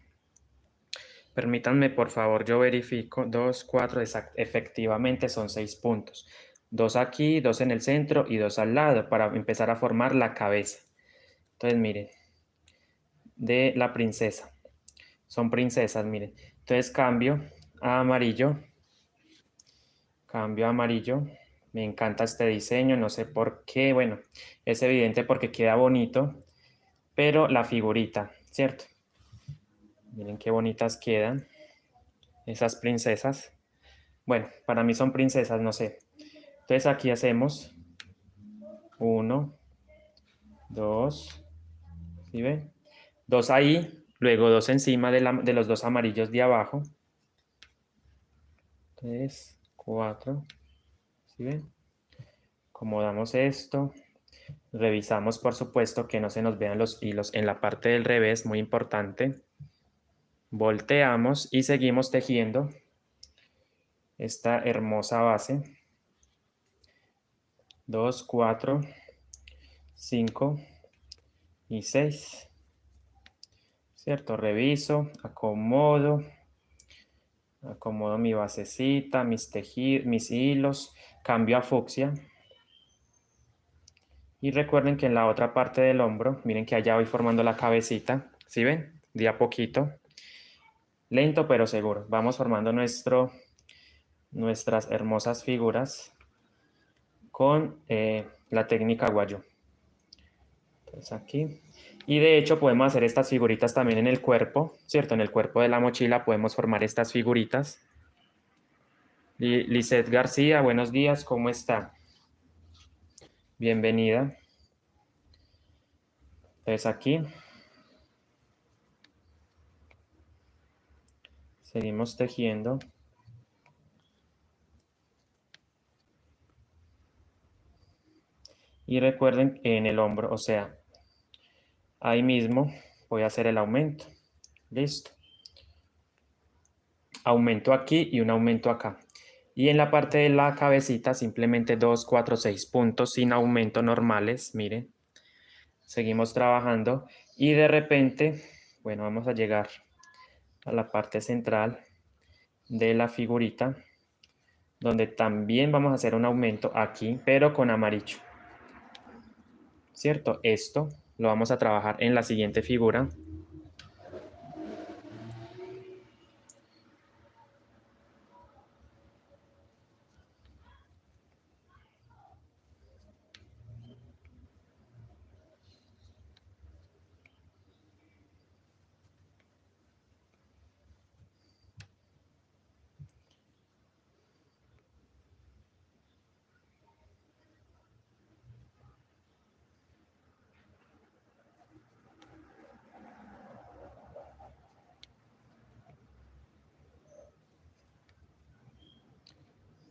Permítanme, por favor, yo verifico. 2, 4, efectivamente son 6 puntos. 2 aquí, 2 en el centro y 2 al lado para empezar a formar la cabeza. Entonces, miren, de la princesa. Son princesas, miren. Entonces cambio a amarillo. Cambio a amarillo. Me encanta este diseño, no sé por qué. Bueno, es evidente porque queda bonito, pero la figurita, ¿cierto? Miren qué bonitas quedan esas princesas. Bueno, para mí son princesas, no sé. Entonces aquí hacemos 1, 2, ¿sí ven? 2 ahí, luego 2 encima de los 2 amarillos de abajo. 3, 4, ¿sí ven? Acomodamos esto. Revisamos, por supuesto, que no se nos vean los hilos en la parte del revés, muy importante. Volteamos y seguimos tejiendo esta hermosa base. 2, 4, 5 y 6. ¿Cierto? Reviso, acomodo mi basecita, mis hilos, cambio a fucsia. Y recuerden que en la otra parte del hombro, miren que allá voy formando la cabecita, ¿sí ven? De a poquito. Lento pero seguro. Vamos formando nuestras hermosas figuras con la técnica guayo. Entonces aquí. Y de hecho podemos hacer estas figuritas también en el cuerpo, ¿cierto? En el cuerpo de la mochila podemos formar estas figuritas. Lisette García, buenos días, ¿cómo está? Bienvenida. Entonces aquí. Seguimos tejiendo. Y recuerden en el hombro, o sea, ahí mismo voy a hacer el aumento. Listo. Aumento aquí y un aumento acá. Y en la parte de la cabecita simplemente 2, 4, 6 puntos sin aumento normales. Miren. Seguimos trabajando. Y de repente, bueno, vamos a llegar a la parte central de la figurita, donde también vamos a hacer un aumento aquí, pero con amarillo. ¿Cierto? Esto lo vamos a trabajar en la siguiente figura.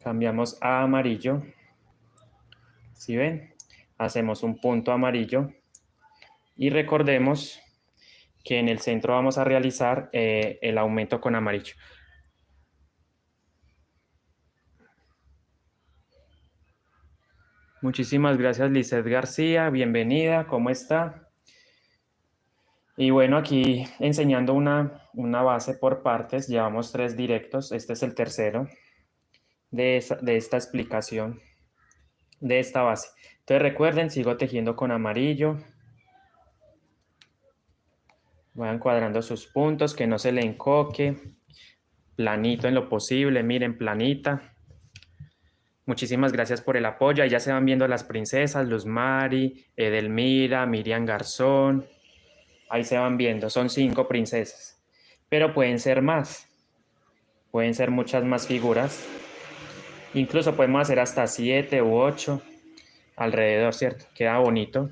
Cambiamos a amarillo. ¿Sí ven? Hacemos un punto amarillo. Y recordemos que en el centro vamos a realizar el aumento con amarillo. Muchísimas gracias, Lisette García. Bienvenida, ¿cómo está? Y bueno, aquí enseñando una base por partes. Llevamos 3 directos. Este es el tercero de esta explicación de esta base. Entonces recuerden, sigo tejiendo con amarillo. Vayan cuadrando sus puntos, que no se le encoque. planito en lo posible, miren, planita. Muchísimas gracias por el apoyo. Ahí ya se van viendo las princesas, Luz Mari, Edelmira, Miriam Garzón. Ahí se van viendo, son 5 princesas. Pero pueden ser más, pueden ser muchas más figuras. Incluso podemos hacer hasta 7 u 8 alrededor, ¿cierto? Queda bonito.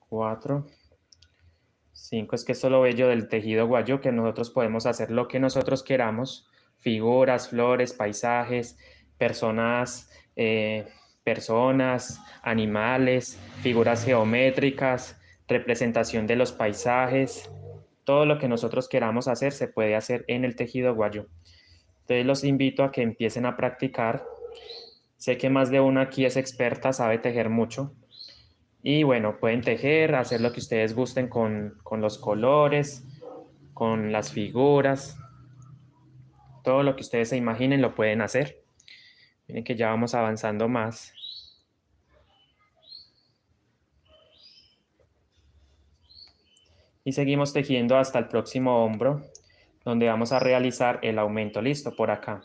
4, 5, es que esto es lo bello del tejido guayú, que nosotros podemos hacer lo que nosotros queramos. Figuras, flores, paisajes, personas, personas, animales, figuras geométricas, representación de los paisajes. Todo lo que nosotros queramos hacer se puede hacer en el tejido guayú. Entonces los invito a que empiecen a practicar. Sé que más de una aquí es experta, sabe tejer mucho. Y bueno, pueden tejer, hacer lo que ustedes gusten con los colores, con las figuras. Todo lo que ustedes se imaginen lo pueden hacer. Miren que ya vamos avanzando más. Y seguimos tejiendo hasta el próximo hombro, donde vamos a realizar el aumento. Listo, por acá.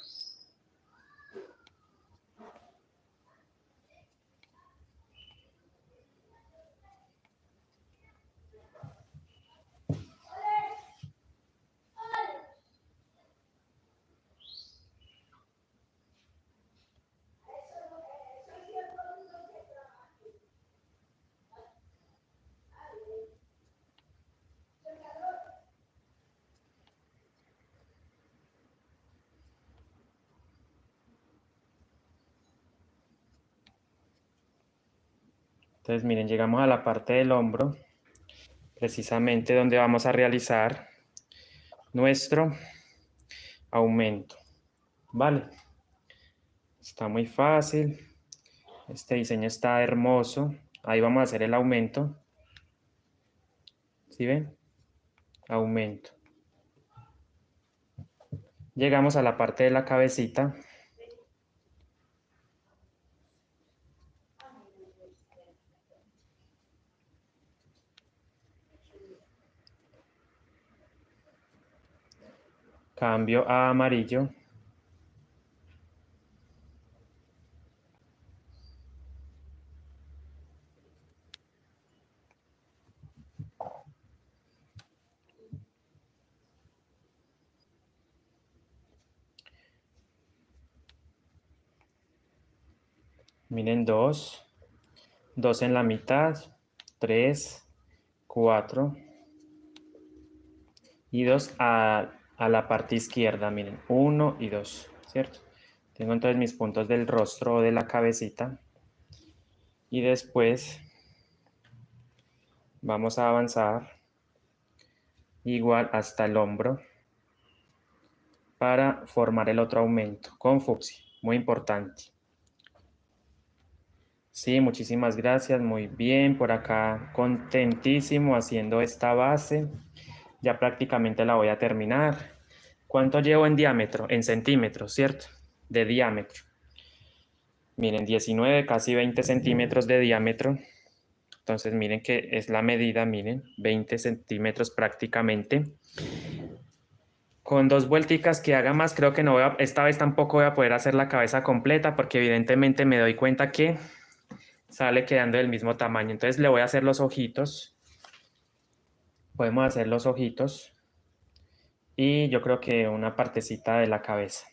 Entonces, miren, llegamos a la parte del hombro, precisamente donde vamos a realizar nuestro aumento. Vale, está muy fácil. Este diseño está hermoso. Ahí vamos a hacer el aumento. ¿Sí ven? Aumento. Llegamos a la parte de la cabecita. Cambio a amarillo. Miren, 2. 2 en la mitad. 3, 4. Y 2 a la parte izquierda. Miren, 1 y 2. ¿Cierto? Tengo entonces mis puntos del rostro o de la cabecita. Y después vamos a avanzar igual hasta el hombro para formar el otro aumento con fucsia. Muy importante. Sí, muchísimas gracias. Muy bien. Por acá contentísimo haciendo esta base. Ya prácticamente la voy a terminar. ¿Cuánto llevo en diámetro? En centímetros, ¿cierto? De diámetro. Miren, 19, casi 20 centímetros de diámetro. Entonces, miren que es la medida, miren, 20 centímetros prácticamente. Con 2 vuelticas que haga más, creo que no voy a, esta vez tampoco voy a poder hacer la cabeza completa porque evidentemente me doy cuenta que sale quedando del mismo tamaño. Entonces le voy a hacer los ojitos. Podemos hacer los ojitos. Y yo creo que una partecita de la cabeza.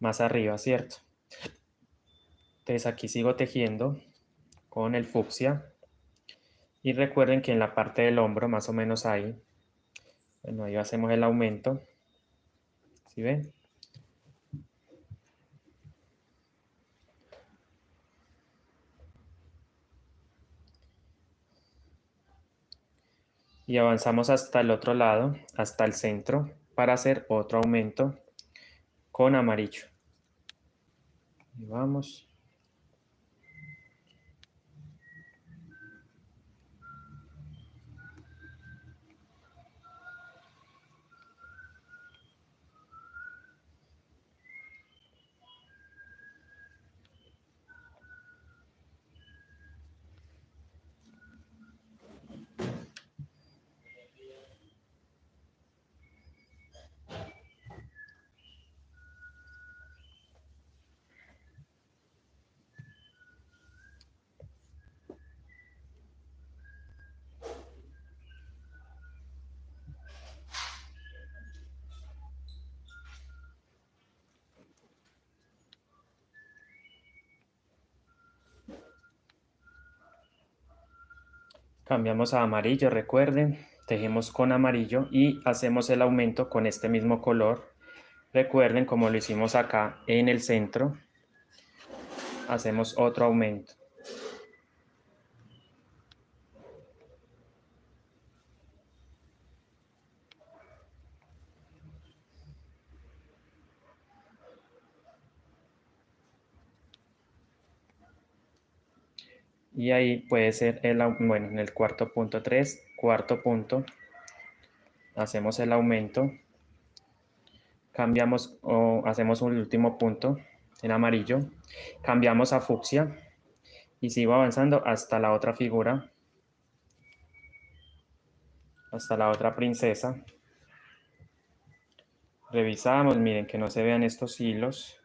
Más arriba, ¿cierto? Entonces aquí sigo tejiendo con el fucsia. Y recuerden que en la parte del hombro, más o menos ahí, bueno, ahí hacemos el aumento. ¿Sí ven? Y avanzamos hasta el otro lado, hasta el centro, para hacer otro aumento con amarillo. Y vamos. Cambiamos a amarillo, recuerden, tejemos con amarillo y hacemos el aumento con este mismo color. Recuerden, como lo hicimos acá en el centro, hacemos otro aumento. Y ahí puede ser, bueno, en el cuarto punto 3, cuarto punto, hacemos el aumento, cambiamos o hacemos un último punto en amarillo, cambiamos a fucsia y sigo avanzando hasta la otra figura, hasta la otra princesa. Revisamos, miren que no se vean estos hilos.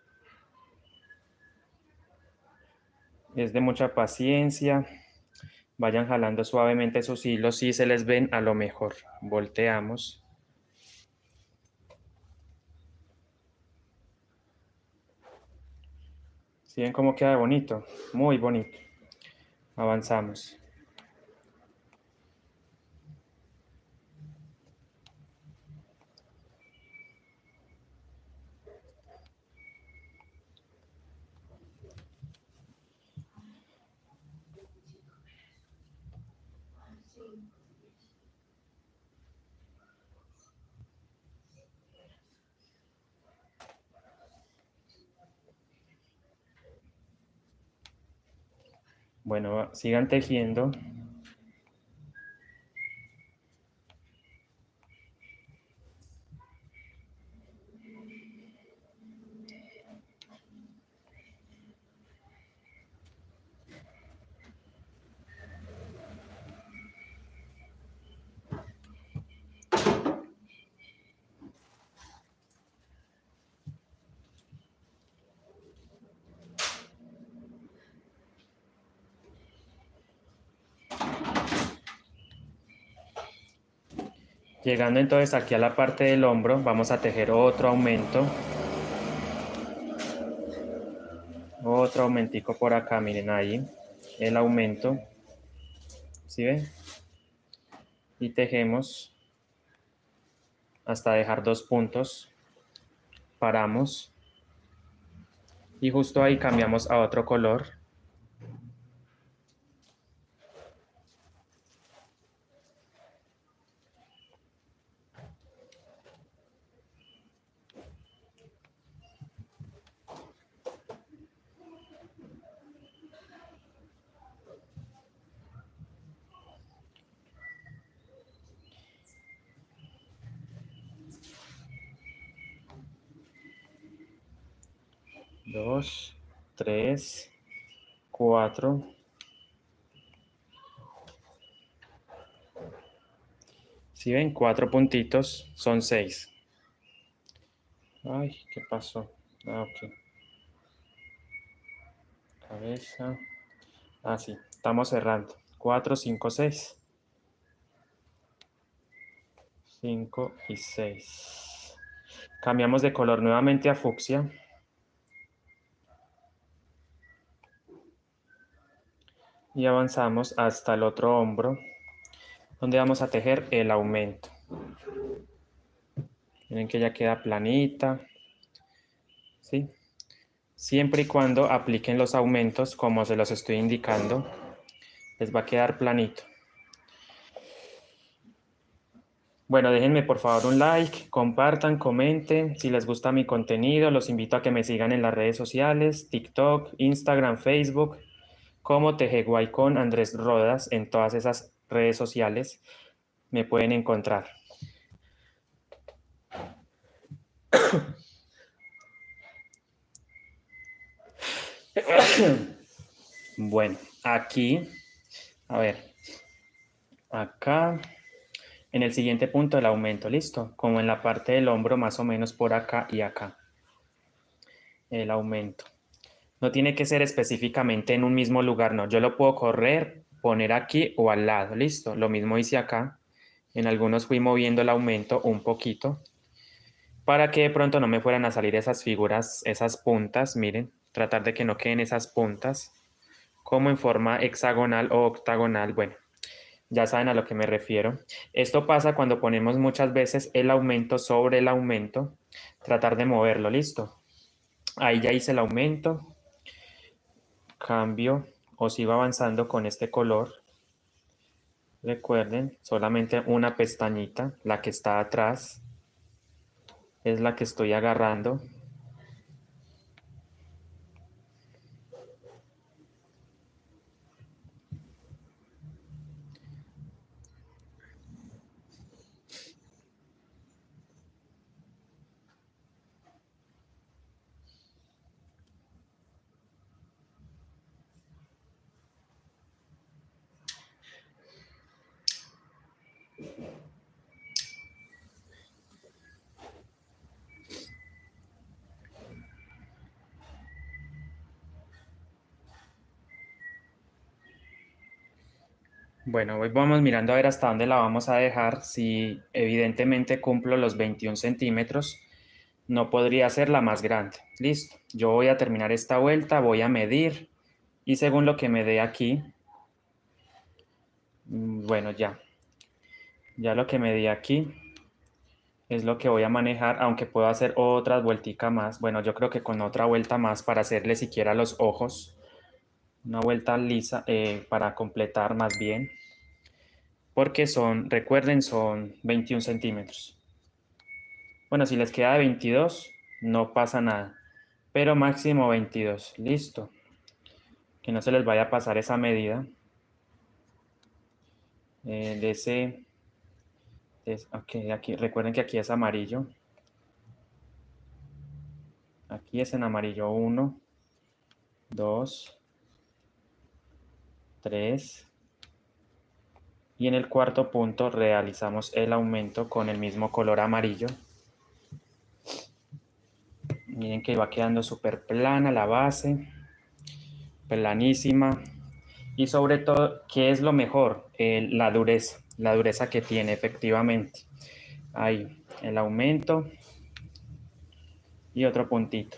Es de mucha paciencia. Vayan jalando suavemente sus hilos. Si se les ven, a lo mejor volteamos. ¿Sí ven cómo queda bonito? Muy bonito. Avanzamos. Bueno, sigan tejiendo. Llegando entonces aquí a la parte del hombro, vamos a tejer otro aumento. Otro aumentico por acá, miren ahí. El aumento. ¿Sí ven? Y tejemos hasta dejar 2 puntos. Paramos. Y justo ahí cambiamos a otro color. Dos, tres, cuatro. Si ven, 4 puntitos, son 6. Ay, ¿qué pasó? Ah, ok. Cabeza. Ah, sí, estamos cerrando. 4, 5, 6. 5 y 6. Cambiamos de color nuevamente a fucsia. Y avanzamos hasta el otro hombro, donde vamos a tejer el aumento. Miren que ya queda planita. ¿Sí? Siempre y cuando apliquen los aumentos como se los estoy indicando, les va a quedar planito. Bueno, déjenme por favor un like, compartan, comenten. Si les gusta mi contenido, los invito a que me sigan en las redes sociales, TikTok, Instagram, Facebook, como Tejeguay con Andrés Rodas. En todas esas redes sociales me pueden encontrar. Bueno, aquí, a ver, acá, en el siguiente punto el aumento, listo, como en la parte del hombro, más o menos por acá y acá, el aumento. No tiene que ser específicamente en un mismo lugar, no, yo lo puedo correr, poner aquí o al lado, listo, lo mismo hice acá. En algunos fui moviendo el aumento un poquito para que de pronto no me fueran a salir esas figuras, esas puntas, miren, tratar de que no queden esas puntas como en forma hexagonal o octagonal. Bueno, Ya saben a lo que me refiero. Esto pasa cuando ponemos muchas veces el aumento sobre el aumento. Tratar de moverlo, listo. Ahí ya hice el aumento. Cambio o sigo avanzando con este color. Recuerden, solamente una pestañita, la que está atrás, es la que estoy agarrando. Bueno, hoy vamos mirando a ver hasta dónde la vamos a dejar. Si evidentemente cumplo los 21 centímetros, no podría ser la más grande. Listo. Yo voy a terminar esta vuelta, voy a medir y según lo que me dé aquí, bueno, ya lo que me di aquí es lo que voy a manejar, aunque puedo hacer otras vuelticas más. Bueno, yo creo que con otra vuelta más para hacerle siquiera los ojos, una vuelta lisa para completar más bien, porque recuerden, son 21 centímetros. Bueno, si les queda de 22, no pasa nada, pero máximo 22. Listo. Que no se les vaya a pasar esa medida de ese. Ok, aquí, recuerden que aquí es amarillo. Aquí es en amarillo 1, 2, 3. Y en el cuarto punto realizamos el aumento con el mismo color amarillo. Miren que va quedando súper plana la base, planísima. Y sobre todo, ¿qué es lo mejor? La dureza que tiene efectivamente. Ahí, el aumento y otro puntito.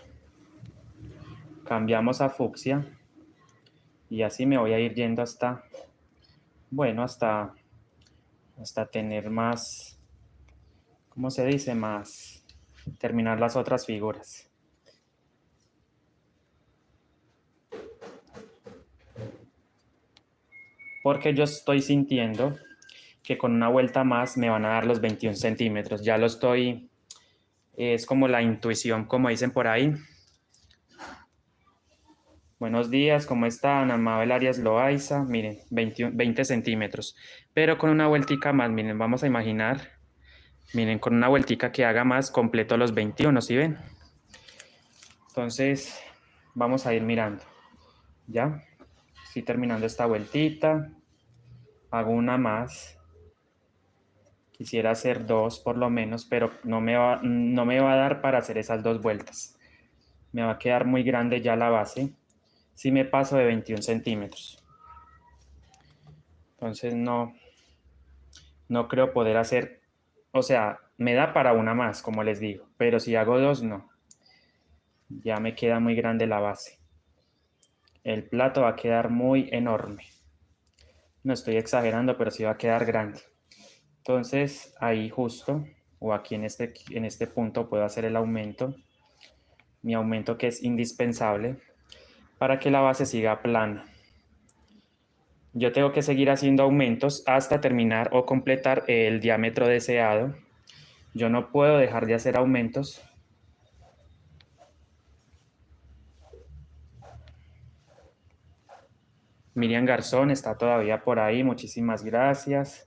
Cambiamos a fucsia y así me voy a ir yendo hasta, bueno, hasta tener más, ¿cómo se dice? Más, terminar las otras figuras. Porque yo estoy sintiendo que con una vuelta más me van a dar los 21 centímetros. Ya lo estoy, es como la intuición, como dicen por ahí. Buenos días, ¿cómo están? Amabel Arias Loaiza, miren, 20 centímetros. Pero con una vueltica más, miren, vamos a imaginar, miren, con una vueltica que haga más, completo los 21, ¿sí ven? Entonces, vamos a ir mirando, ¿ya? Estoy terminando esta vueltita, hago una más. Quisiera hacer dos por lo menos, pero no me va a dar para hacer esas dos vueltas. Me va a quedar muy grande ya la base si me paso de 21 centímetros. Entonces no creo poder hacer, o sea, me da para una más, como les digo, pero si hago dos, no. Ya me queda muy grande la base. El plato va a quedar muy enorme. No estoy exagerando, pero sí va a quedar grande. Entonces, ahí justo, o aquí en este punto puedo hacer el aumento. Mi aumento que es indispensable para que la base siga plana. Yo tengo que seguir haciendo aumentos hasta terminar o completar el diámetro deseado. Yo no puedo dejar de hacer aumentos. Miriam Garzón está todavía por ahí, muchísimas gracias.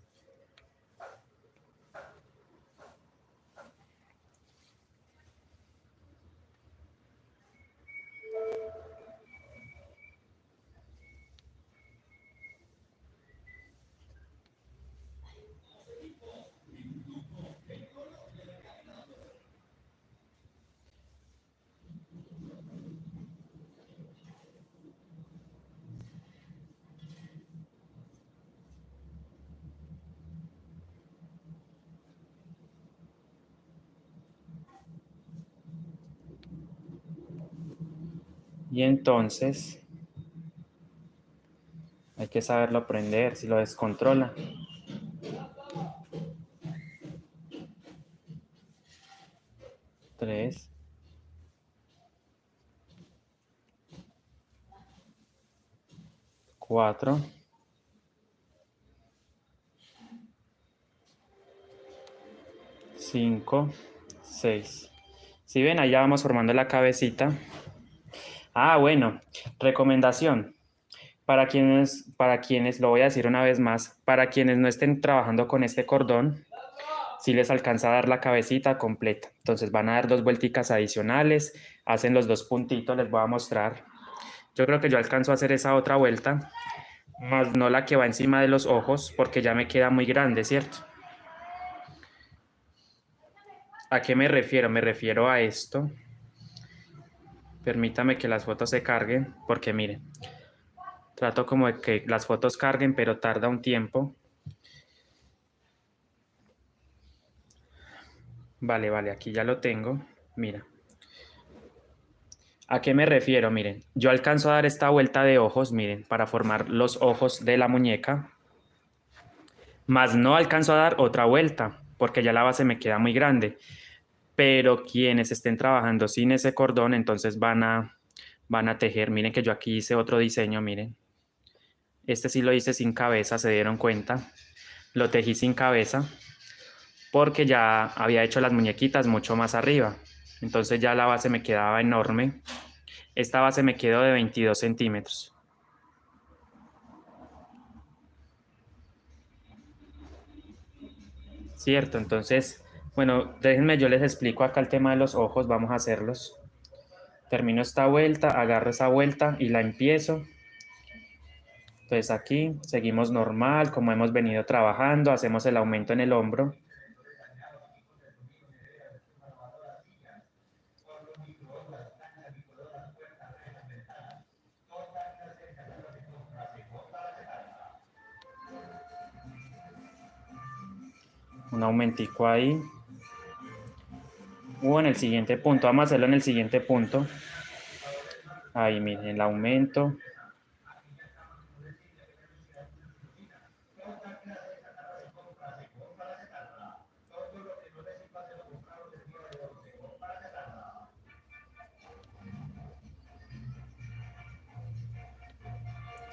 Y entonces hay que saberlo aprender, si lo descontrola, 4, 5, 6. ¿Sí ven? Ahí ya vamos formando la cabecita. Ah, bueno, recomendación. Para quienes, lo voy a decir una vez más, para quienes no estén trabajando con este cordón, si les alcanza a dar la cabecita completa. Entonces van a dar 2 vuelticas adicionales, hacen los 2 puntitos, les voy a mostrar. Yo creo que yo alcanzo a hacer esa otra vuelta, más no la que va encima de los ojos, porque ya me queda muy grande, ¿cierto? ¿A qué me refiero? Me refiero a esto. Permítame que las fotos se carguen, porque miren, trato como de que las fotos carguen, pero tarda un tiempo. Vale, aquí ya lo tengo. Mira. ¿A qué me refiero? Miren, yo alcanzo a dar esta vuelta de ojos, miren, para formar los ojos de la muñeca, más no alcanzo a dar otra vuelta, porque ya la base me queda muy grande. Pero quienes estén trabajando sin ese cordón, entonces van a tejer. Miren que yo aquí hice otro diseño, miren. Este sí lo hice sin cabeza, se dieron cuenta. Lo tejí sin cabeza porque ya había hecho las muñequitas mucho más arriba. Entonces ya la base me quedaba enorme. Esta base me quedó de 22 centímetros. Cierto, entonces, bueno, déjenme, yo les explico acá el tema de los ojos, vamos a hacerlos. Termino esta vuelta, agarro esa vuelta y la empiezo. Entonces aquí seguimos normal, como hemos venido trabajando, hacemos el aumento en el hombro. Un aumentico ahí. O en el siguiente punto, vamos a hacerlo en el siguiente punto. Ahí miren, el aumento.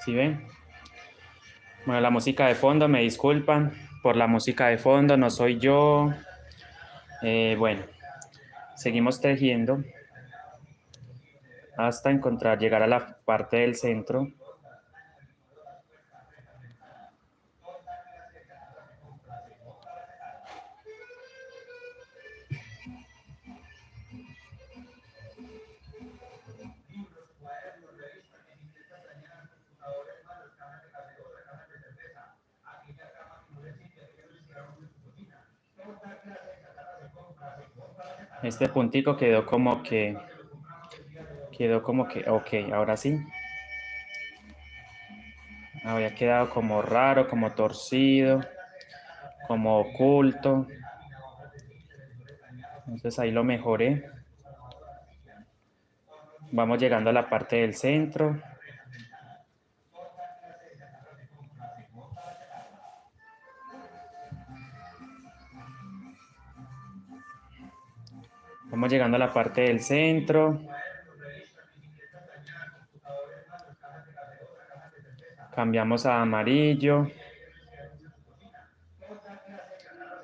¿Sí ven? Bueno, la música de fondo, me disculpan por la música de fondo, no soy yo. Bueno, seguimos tejiendo hasta encontrar, llegar a la parte del centro. Este puntico quedó como que, ok, ahora sí. Había quedado como raro, como torcido, como oculto. Entonces ahí lo mejoré. Vamos llegando a la parte del centro. Vamos llegando a la parte del centro. Cambiamos a amarillo.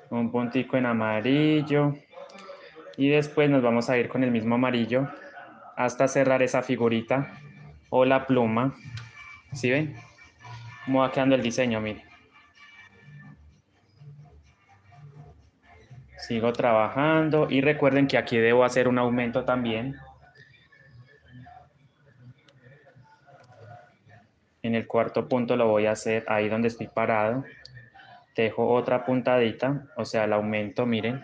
Un puntico en amarillo. Y después nos vamos a ir con el mismo amarillo hasta cerrar esa figurita o la pluma. ¿Sí ven? ¿Cómo va quedando el diseño? Miren. Sigo trabajando y recuerden que aquí debo hacer un aumento también. En el cuarto punto lo voy a hacer ahí donde estoy parado. Tejo otra puntadita, o sea, el aumento, miren.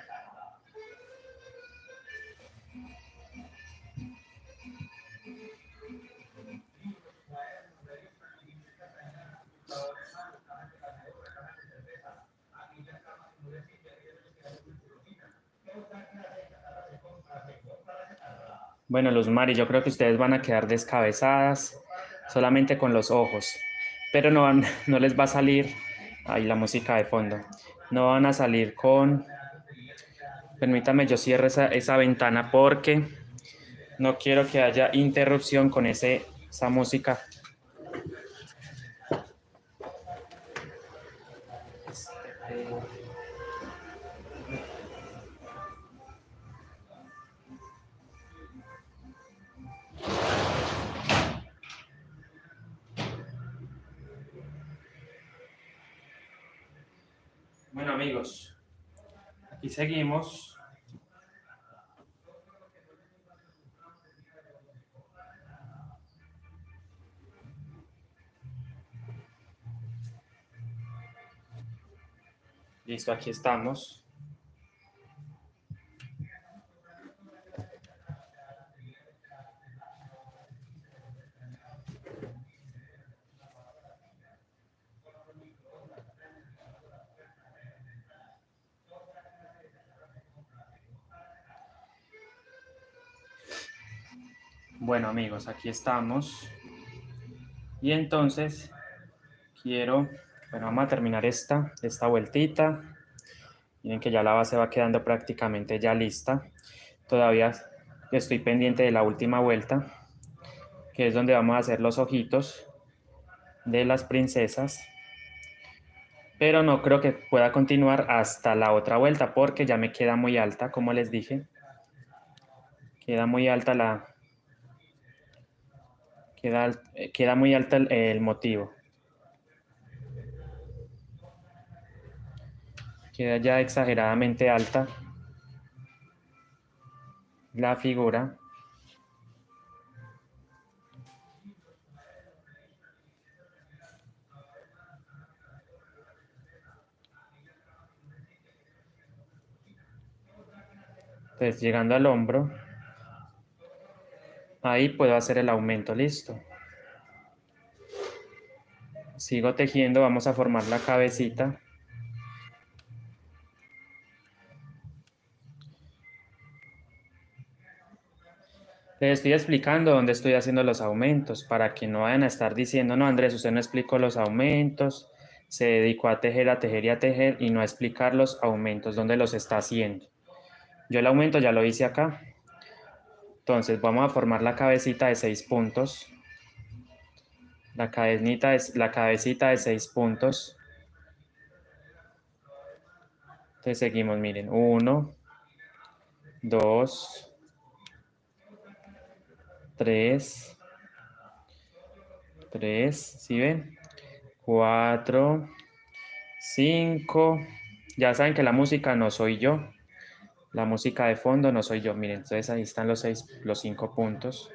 Bueno, Luz Mari, yo creo que ustedes van a quedar descabezadas solamente con los ojos, pero no les va a salir, ahí la música de fondo, no van a salir con, permítame, yo cierro esa ventana porque no quiero que haya interrupción con esa música. amigos, aquí seguimos. Listo, aquí estamos. Bueno, amigos, aquí estamos. Y entonces bueno, vamos a terminar esta vueltita. Miren que ya la base va quedando prácticamente ya lista. Todavía estoy pendiente de la última vuelta, que es donde vamos a hacer los ojitos de las princesas. Pero no creo que pueda continuar hasta la otra vuelta porque ya me queda muy alta, como les dije. Queda muy alta queda muy alta el motivo. Queda ya exageradamente alta la figura. Entonces, llegando al hombro, ahí puedo hacer el aumento, listo. Sigo tejiendo, vamos a formar la cabecita. Les estoy explicando dónde estoy haciendo los aumentos para que no vayan a estar diciendo, no, Andrés, usted no explicó los aumentos, se dedicó a tejer y a tejer y no a explicar los aumentos, dónde los está haciendo. Yo el aumento ya lo hice acá. Entonces vamos a formar la cabecita de 6 puntos. La cabecita de 6 puntos. Entonces seguimos, miren, 1, 2, 3, ¿sí ven? 4, 5. Ya saben que la música no soy yo. La música de fondo no soy yo. Miren, entonces ahí están los 5 puntos.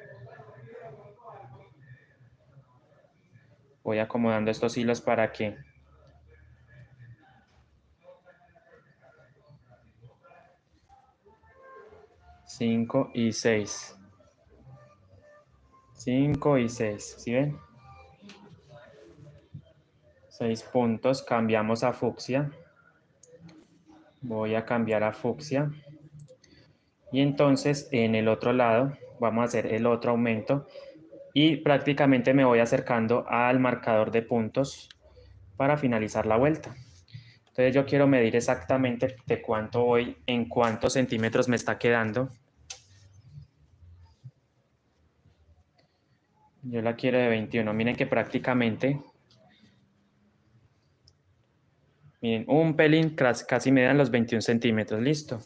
Voy acomodando estos hilos para que 5 y 6. 5 y 6, ¿sí ven? 6 puntos, cambiamos a fucsia. Voy a cambiar a fucsia. Y entonces en el otro lado vamos a hacer el otro aumento y prácticamente me voy acercando al marcador de puntos para finalizar la vuelta. Entonces yo quiero medir exactamente de cuánto voy, en cuántos centímetros me está quedando. Yo la quiero de 21. Miren que prácticamente, miren, un pelín casi me dan los 21 centímetros. Listo.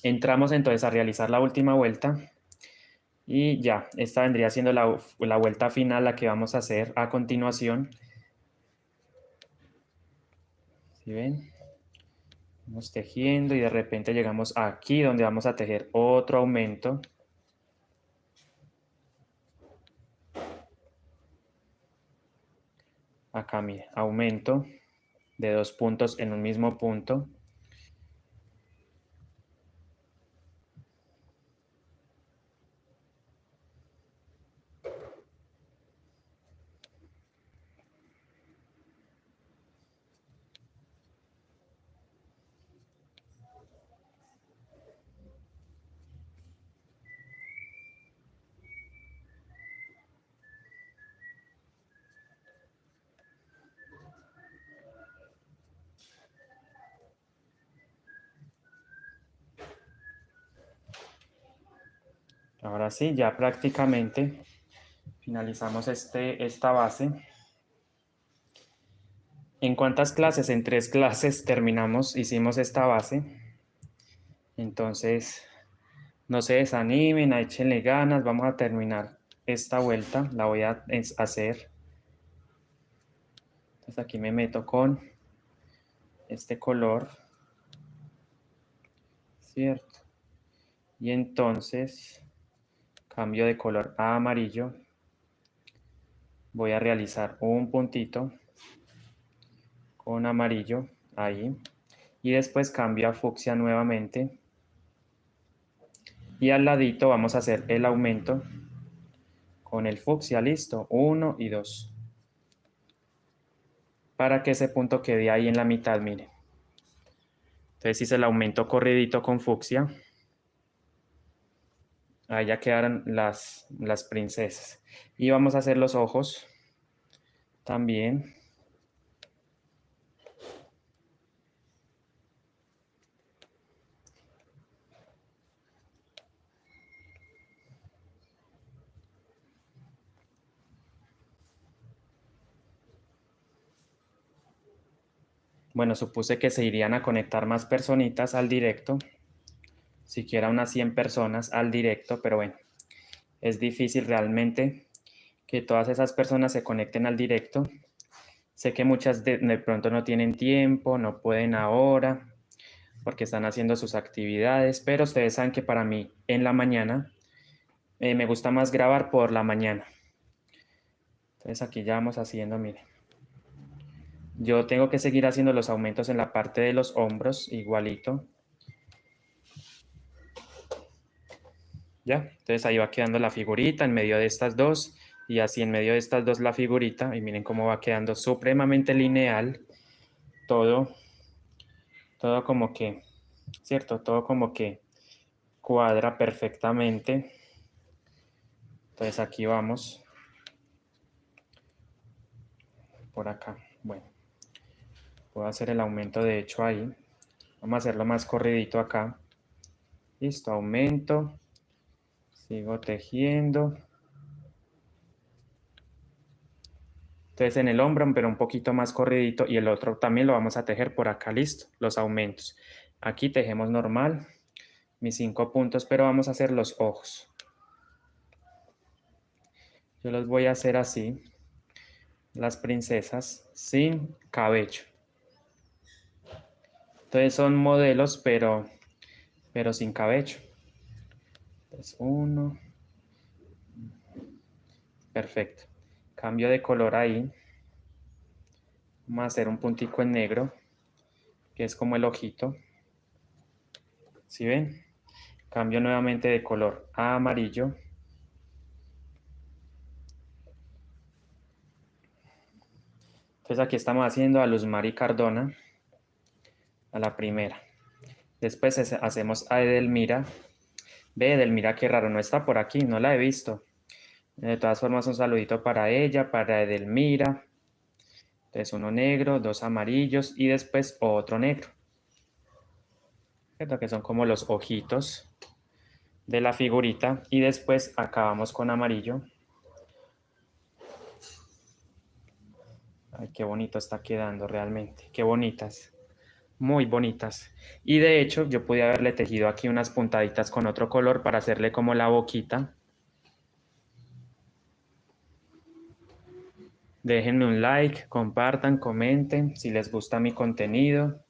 Entramos entonces a realizar la última vuelta. Y ya, esta vendría siendo la vuelta final, la que vamos a hacer a continuación. ¿Sí ven? Vamos tejiendo y de repente llegamos aquí donde vamos a tejer otro aumento. Acá, mire, aumento de 2 puntos en un mismo punto. Ahora sí, ya prácticamente finalizamos esta base. ¿En cuántas clases? En 3 clases hicimos esta base. Entonces, no se desanimen, échenle ganas, vamos a terminar esta vuelta, la voy a hacer. Entonces aquí me meto con este color, ¿cierto? Y entonces cambio de color a amarillo. Voy a realizar un puntito con amarillo ahí. Y después cambio a fucsia nuevamente. Y al ladito vamos a hacer el aumento con el fucsia, listo, 1 y 2. Para que ese punto quede ahí en la mitad, miren. Entonces hice el aumento corridito con fucsia. Ahí ya quedaron las princesas. Y vamos a hacer los ojos también. Bueno, supuse que se irían a conectar más personitas al directo, siquiera unas 100 personas al directo, pero bueno, es difícil realmente que todas esas personas se conecten al directo. Sé que muchas de pronto no tienen tiempo, no pueden ahora, porque están haciendo sus actividades, pero ustedes saben que para mí en la mañana me gusta más grabar por la mañana. Entonces aquí ya vamos haciendo, miren. Yo tengo que seguir haciendo los aumentos en la parte de los hombros, igualito. ¿Ya? Entonces ahí va quedando la figurita en medio de estas dos y así en medio de estas dos la figurita y miren cómo va quedando supremamente lineal todo, todo como que, ¿cierto? Todo como que cuadra perfectamente. Entonces aquí vamos por acá. Bueno, puedo hacer el aumento de hecho ahí. Vamos a hacerlo más corridito acá. Listo, aumento. Sigo tejiendo. Entonces en el hombro, pero un poquito más corridito y el otro también lo vamos a tejer por acá, listo, los aumentos. Aquí tejemos normal, mis 5 puntos, pero vamos a hacer los ojos. Yo los voy a hacer así, las princesas, sin cabello. Entonces son modelos, pero sin cabello. Entonces uno, perfecto. Cambio de color ahí. Vamos a hacer un puntico en negro, que es como el ojito. ¿Sí ven? Cambio nuevamente de color a amarillo. Entonces aquí estamos haciendo a Luz Mari Cardona, a la primera. Después hacemos a Edelmira. Ve, Edelmira, qué raro, no está por aquí, no la he visto. De todas formas, un saludito para ella, para Edelmira. Entonces uno negro, dos amarillos y después otro negro. ¿Cierto? Que son como los ojitos de la figurita. Y después acabamos con amarillo. Ay, qué bonito está quedando realmente. Qué bonitas. Muy bonitas. Y de hecho, yo pude haberle tejido aquí unas puntaditas con otro color para hacerle como la boquita. Déjenme un like, compartan, comenten si les gusta mi contenido.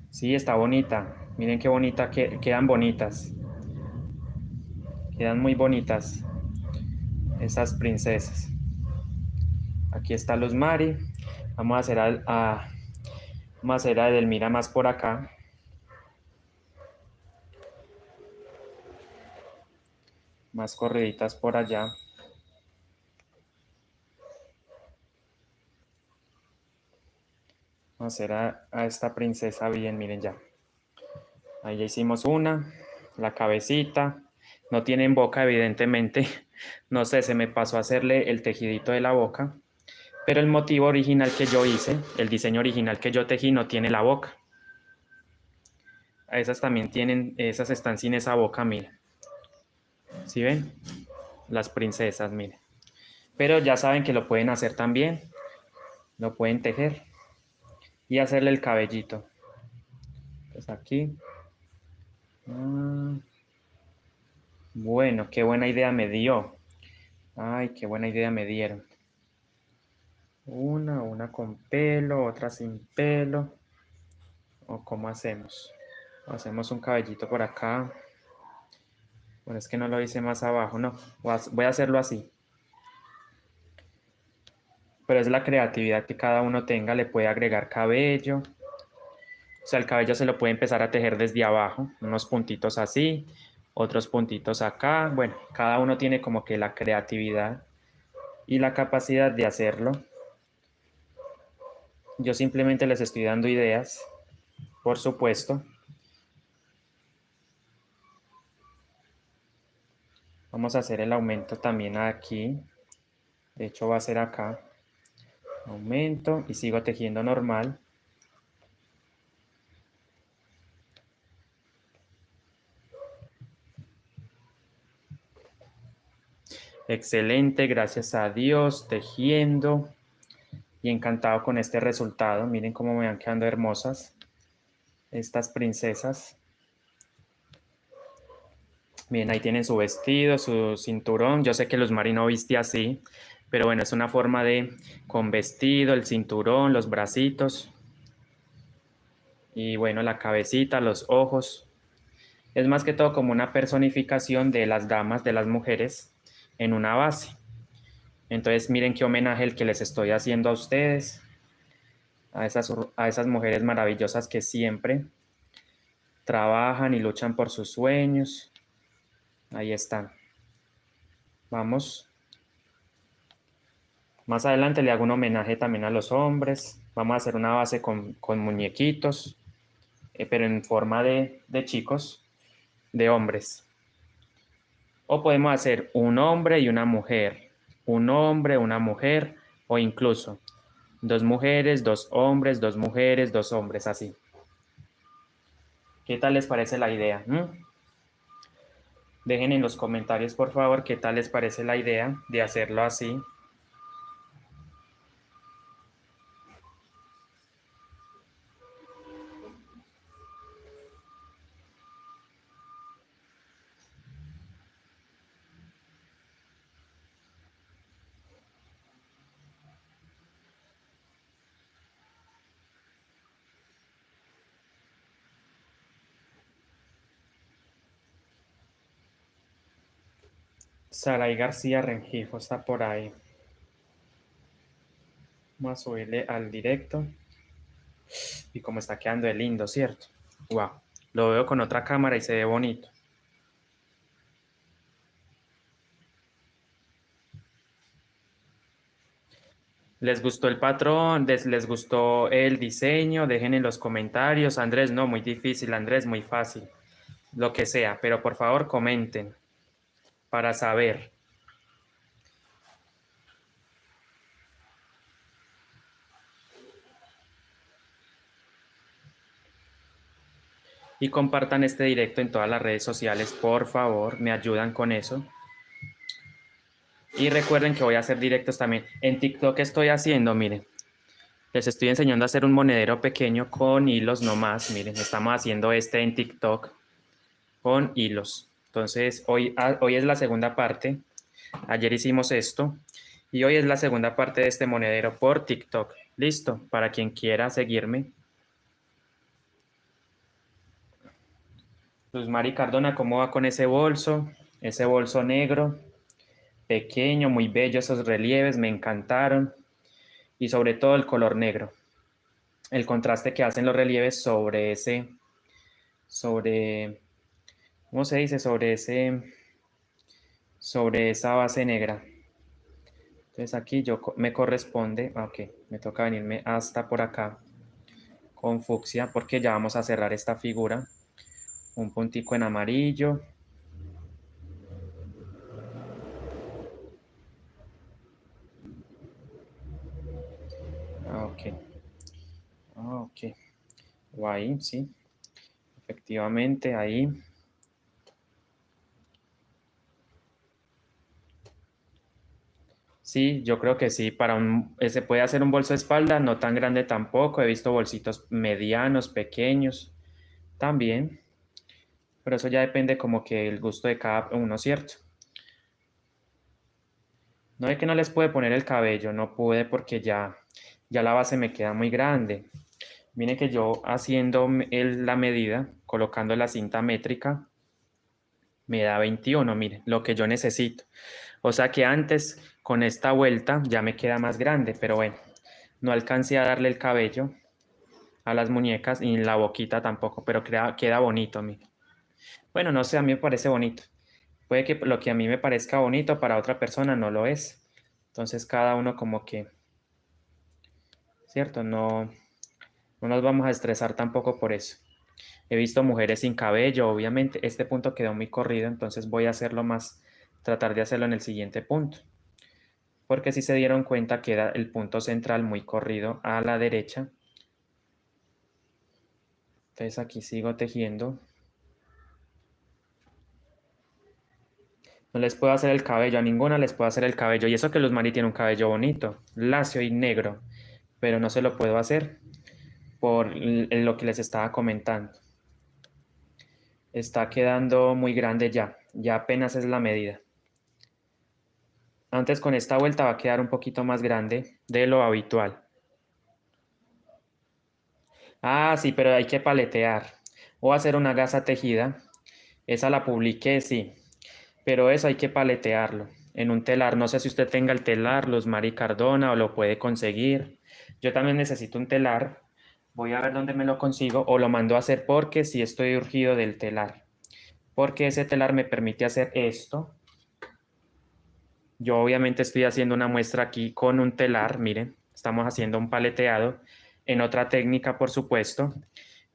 Sí, está bonita. Miren qué bonita, quedan bonitas. Quedan muy bonitas esas princesas. Aquí está Luz Mari. Vamos a hacer vamos a hacer a Edelmira más por acá. Más corriditas por allá. Vamos a hacer a esta princesa bien, miren ya. Ahí ya hicimos una, la cabecita. No tienen boca, evidentemente. No sé, se me pasó a hacerle el tejidito de la boca. Pero el motivo original que yo hice, el diseño original que yo tejí, no tiene la boca. Esas también tienen, esas están sin esa boca, miren. ¿Sí ven? Las princesas, miren. Pero ya saben que lo pueden hacer también. Lo pueden tejer. Y hacerle el cabellito. Pues aquí. Bueno, qué buena idea me dio. Ay, qué buena idea me dieron. Una con pelo, otra sin pelo. ¿O cómo hacemos? Hacemos un cabellito por acá. Bueno, es que no lo hice más abajo, no. Voy a hacerlo así. Pero es la creatividad que cada uno tenga. Le puede agregar cabello. O sea, el cabello se lo puede empezar a tejer desde abajo. Unos puntitos así, otros puntitos acá. Bueno, cada uno tiene como que la creatividad y la capacidad de hacerlo. Yo simplemente les estoy dando ideas, por supuesto. Vamos a hacer el aumento también aquí. De hecho, va a ser acá. Aumento y sigo tejiendo normal. Excelente, gracias a Dios, tejiendo y encantado con este resultado. Miren cómo me van quedando hermosas estas princesas. Bien, ahí tienen su vestido, su cinturón. Yo sé que Luz Mari no viste así, pero bueno, es una forma de con vestido, el cinturón, los bracitos y bueno, la cabecita, los ojos. Es más que todo como una personificación de las damas, de las mujeres en una base. Entonces, miren qué homenaje el que les estoy haciendo a ustedes, a esas mujeres maravillosas que siempre trabajan y luchan por sus sueños. Ahí están. Vamos. Más adelante le hago un homenaje también a los hombres. Vamos a hacer una base con muñequitos, pero en forma de chicos, de hombres. O podemos hacer un hombre y una mujer, un hombre, una mujer, o incluso dos mujeres, dos hombres, dos mujeres, dos hombres, así. ¿Qué tal les parece la idea? Dejen en los comentarios, por favor, qué tal les parece la idea de hacerlo así. Saray García Rengifo está por ahí. Vamos a subirle al directo. Y como está quedando de lindo, ¿cierto? Wow. Lo veo con otra cámara y se ve bonito. ¿Les gustó el patrón? ¿Les gustó el diseño? Dejen en los comentarios. Andrés, no, muy difícil. Andrés, muy fácil. Lo que sea, pero por favor comenten para saber. Y compartan este directo en todas las redes sociales, por favor. Me ayudan con eso. Y recuerden que voy a hacer directos también. En TikTok estoy haciendo, miren. Les estoy enseñando a hacer un monedero pequeño con hilos nomás. Miren, estamos haciendo este en TikTok con hilos. Entonces, hoy es la segunda parte. Ayer hicimos esto y hoy es la segunda parte de este monedero por TikTok. Listo, para quien quiera seguirme. Luz Mari Cardona, ¿cómo va con ese bolso? Ese bolso negro, pequeño, muy bello, esos relieves me encantaron. Y sobre todo el color negro. El contraste que hacen los relieves sobre, ¿cómo se dice? Sobre esa base negra. Entonces aquí me corresponde, ok, me toca venirme hasta por acá con fucsia porque ya vamos a cerrar esta figura. Un puntico en amarillo. Ok, ok. O ahí, sí. Efectivamente, ahí. Sí, yo creo que sí. Se puede hacer un bolso de espalda, no tan grande tampoco. He visto bolsitos medianos, pequeños, también. Pero eso ya depende como que el gusto de cada uno, ¿cierto? No es que no les pude poner el cabello, no pude porque ya la base me queda muy grande. Miren que yo haciendo la medida, colocando la cinta métrica, me da 21, miren, lo que yo necesito. O sea que antes, con esta vuelta, ya me queda más grande, pero bueno, no alcancé a darle el cabello a las muñecas y la boquita tampoco, pero queda bonito, miren. Bueno, no sé, a mí me parece bonito. Puede que lo que a mí me parezca bonito para otra persona no lo es. Entonces cada uno como que, ¿cierto? No nos vamos a estresar tampoco por eso. He visto mujeres sin cabello, obviamente este punto quedó muy corrido, entonces voy a hacerlo más, tratar de hacerlo en el siguiente punto. Porque si se dieron cuenta queda el punto central muy corrido a la derecha. Entonces aquí sigo tejiendo. No les puedo hacer el cabello, a ninguna les puedo hacer el cabello. Y eso que Luz Mari tiene un cabello bonito, lacio y negro, pero no se lo puedo hacer por lo que les estaba comentando. Está quedando muy grande ya apenas es la medida. Antes con esta vuelta va a quedar un poquito más grande de lo habitual. Ah, sí, pero hay que paletear o hacer una gasa tejida. Esa la publiqué, sí, pero eso hay que paletearlo en un telar. No sé si usted tenga el telar, Luz Mari Cardona, o lo puede conseguir. Yo también necesito un telar. Voy a ver dónde me lo consigo o lo mando a hacer porque sí estoy urgido del telar. Porque ese telar me permite hacer esto. Yo obviamente estoy haciendo una muestra aquí con un telar, miren, estamos haciendo un paleteado en otra técnica, por supuesto,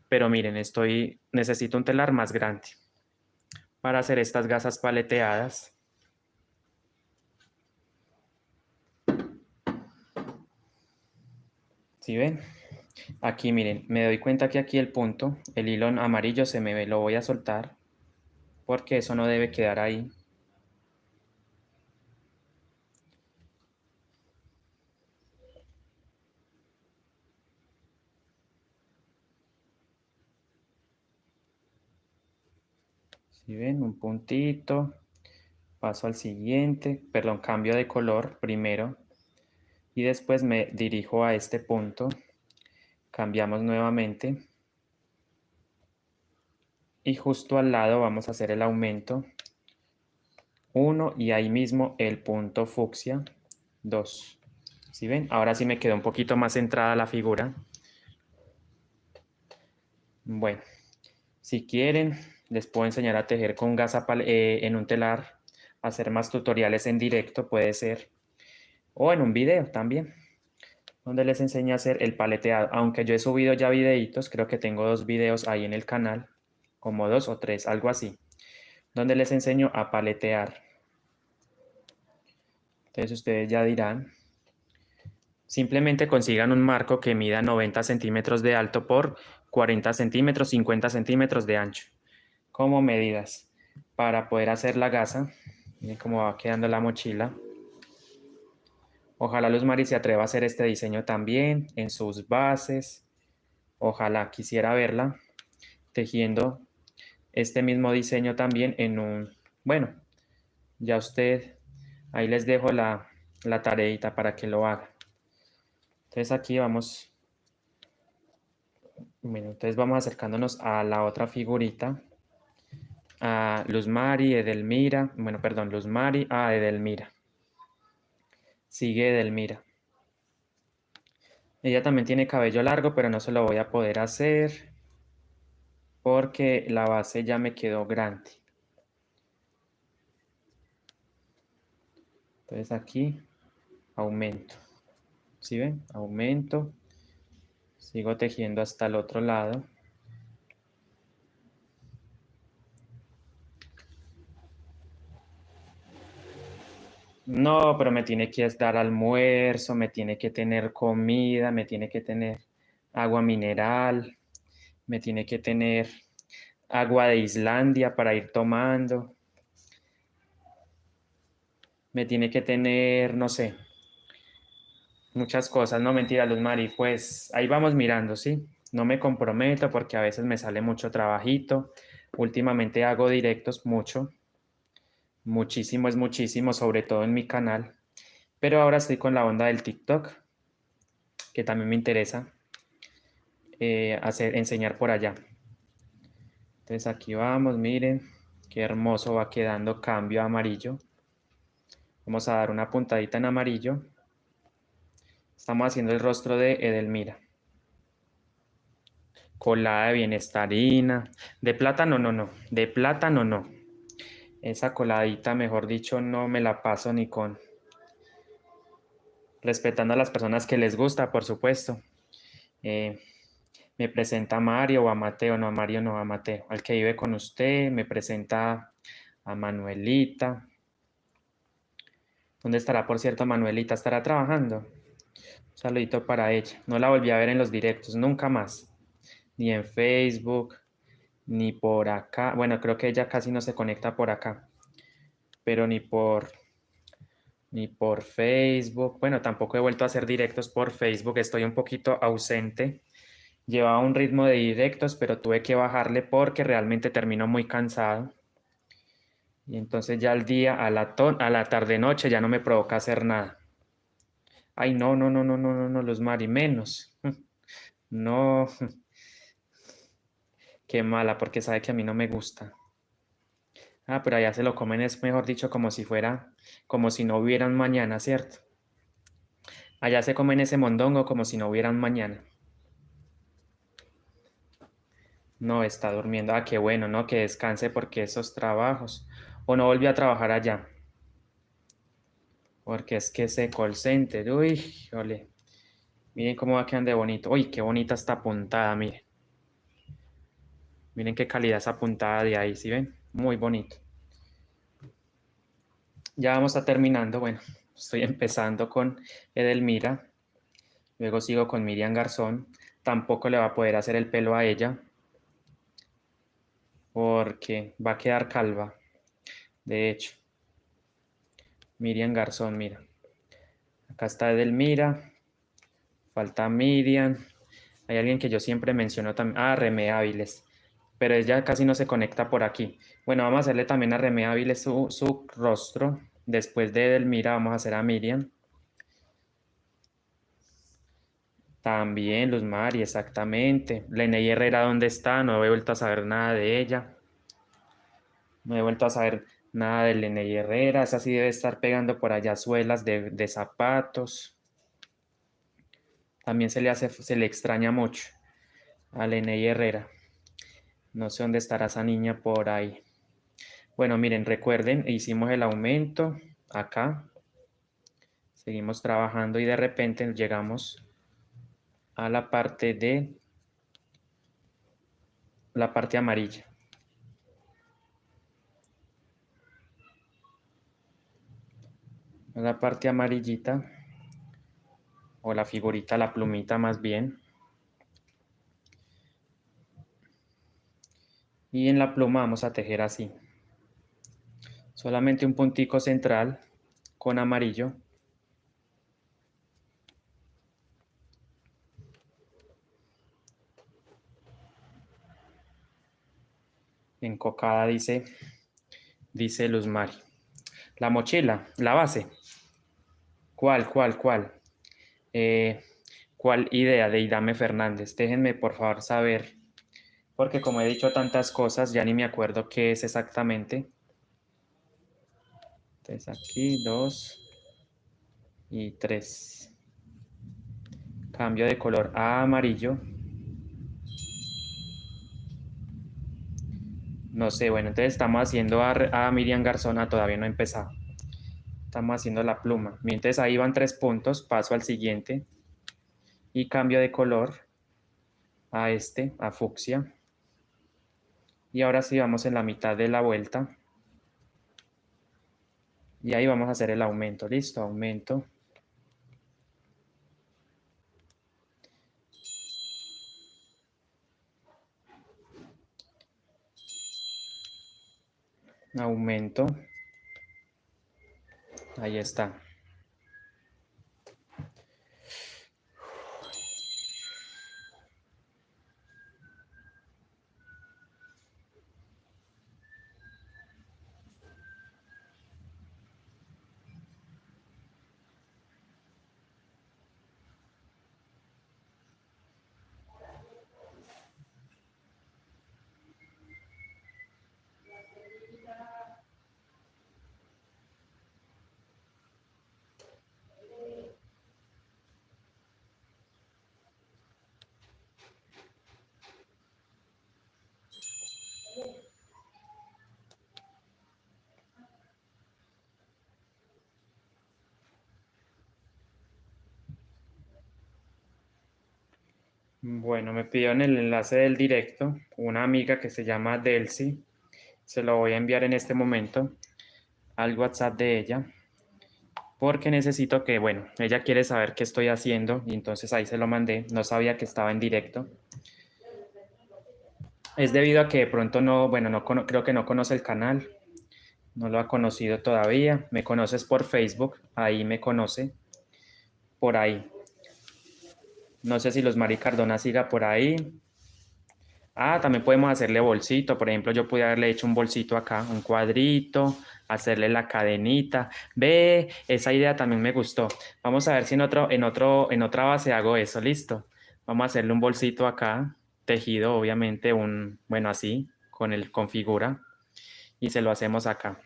pero miren, necesito un telar más grande para hacer estas gasas paleteadas. ¿Sí ven? Aquí miren, me doy cuenta que aquí el punto, el hilo amarillo se me ve, lo voy a soltar porque eso no debe quedar ahí. ¿Sí ven? Un puntito, paso al siguiente, perdón, cambio de color primero y después me dirijo a este punto, cambiamos nuevamente y justo al lado vamos a hacer el aumento 1 y ahí mismo el punto fucsia 2. ¿Sí ven? Ahora sí me quedó un poquito más centrada la figura. Bueno, si quieren, les puedo enseñar a tejer con gasa en un telar, hacer más tutoriales en directo, puede ser, o en un video también, donde les enseño a hacer el paleteado. Aunque yo he subido ya videitos, creo que tengo 2 videos ahí en el canal, como 2 o 3, algo así, donde les enseño a paletear. Entonces ustedes ya dirán, simplemente consigan un marco que mida 90 centímetros de alto por 40 centímetros, 50 centímetros de ancho, como medidas para poder hacer la gasa. Miren cómo va quedando la mochila. Ojalá Luz Mari se atreva a hacer este diseño también en sus bases. Ojalá quisiera verla tejiendo este mismo diseño también en un... Bueno, ya usted, ahí les dejo la tareita para que lo haga. Entonces aquí vamos, bueno, entonces vamos acercándonos a la otra figurita, a Luz Mari, Edelmira, bueno, perdón, Luz Mari, a Edelmira. Sigue Edelmira. Ella también tiene cabello largo, pero no se lo voy a poder hacer porque la base ya me quedó grande. Entonces aquí aumento. ¿Sí ven? Aumento. Sigo tejiendo hasta el otro lado. No, pero me tiene que dar almuerzo, me tiene que tener comida, me tiene que tener agua mineral, me tiene que tener agua de Islandia para ir tomando, me tiene que tener, no sé, muchas cosas, no mentira, Luz Mari, pues ahí vamos mirando, ¿sí? No me comprometo porque a veces me sale mucho trabajito, últimamente hago directos mucho, muchísimo es muchísimo, sobre todo en mi canal. Pero ahora estoy con la onda del TikTok, que también me interesa enseñar por allá. Entonces aquí vamos, miren, qué hermoso va quedando cambio a amarillo. Vamos a dar una puntadita en amarillo. Estamos haciendo el rostro de Edelmira. Colada de bienestarina. De plátano no. De plátano no. Esa coladita, mejor dicho, no me la paso ni con. Respetando a las personas que les gusta, por supuesto. Eh, Me presenta a Mario o a Mateo. No, a Mario no, a Mateo. Al que vive con usted. Me presenta a Manuelita. ¿Dónde estará, por cierto, Manuelita? ¿Estará trabajando? Un saludito para ella. No la volví a ver en los directos, nunca más. Ni en Facebook, ni por acá. Bueno, creo que ella casi no se conecta por acá. Pero ni por Facebook. Bueno, tampoco he vuelto a hacer directos por Facebook. Estoy un poquito ausente. Llevaba un ritmo de directos, pero tuve que bajarle porque realmente termino muy cansado. Y entonces ya al día, a la tarde-noche, ya no me provoca hacer nada. Ay, no, no, no, no, no, no, no, Luz Mari, menos. No, qué mala, porque sabe que a mí no me gusta. Ah, pero allá se lo comen, es mejor dicho, como si fuera, como si no hubieran mañana, ¿cierto? Allá se comen ese mondongo como si no hubieran mañana. No, está durmiendo. Ah, qué bueno, ¿no? Que descanse porque esos trabajos. O no volvió a trabajar allá. Porque es que ese call center, uy, ole. Miren cómo va quedando de bonito. Uy, qué bonita está puntada, miren. Miren qué calidad esa puntada de ahí, ¿sí ven? Muy bonito. Ya vamos a terminando. Bueno, estoy empezando con Edelmira. Luego sigo con Miriam Garzón. Tampoco le va a poder hacer el pelo a ella porque va a quedar calva. De hecho, Miriam Garzón, mira. Acá está Edelmira. Falta Miriam. Hay alguien que yo siempre menciono también. Ah, Remé Áviles. Pero ella casi no se conecta por aquí. Bueno, vamos a hacerle también a Remé Áviles su rostro. Después de Edelmira vamos a hacer a Miriam. También Luz Mari, exactamente. Leney Herrera, ¿dónde está? No he vuelto a saber nada de ella. No he vuelto a saber nada de Leney Herrera. Esa sí debe estar pegando por allá suelas de zapatos. También se le extraña mucho a Leney Herrera. No sé dónde estará esa niña por ahí. Bueno, miren, recuerden, hicimos el aumento acá. Seguimos trabajando y de repente llegamos a la parte amarilla. A la parte amarillita, o la figurita, la plumita más bien. Y en la pluma vamos a tejer así. Solamente un puntico central con amarillo. Encocada dice Luz Mari. La mochila, la base. ¿Cuál? Eh, ¿Cuál idea de Idame Fernández? Déjenme por favor saber, porque como he dicho tantas cosas, ya ni me acuerdo qué es exactamente. Entonces aquí 2 y 3. Cambio de color a amarillo. No sé, bueno, entonces estamos haciendo a Miriam Garzona, todavía no he empezado. Estamos haciendo la pluma. Mientras ahí van 3 puntos, paso al siguiente y cambio de color a fucsia. Y ahora sí vamos en la mitad de la vuelta. Y ahí vamos a hacer el aumento. Listo, aumento. Aumento. Ahí está. Bueno, me pidió en el enlace del directo una amiga que se llama Delcy. Se lo voy a enviar en este momento al WhatsApp de ella porque necesito que, bueno, ella quiere saber qué estoy haciendo y entonces ahí se lo mandé. No sabía que estaba en directo. Es debido a que de pronto no, bueno, creo que no conoce el canal, no lo ha conocido todavía. Me conoces por Facebook, ahí me conoce, por ahí. No sé si los Mari Cardona siga por ahí. Ah, también podemos hacerle bolsito. Por ejemplo, yo pude haberle hecho un bolsito acá, un cuadrito, hacerle la cadenita. Ve, esa idea también me gustó. Vamos a ver si en otra base hago eso. Listo. Vamos a hacerle un bolsito acá, tejido, obviamente, bueno, así, con figura. Y se lo hacemos acá.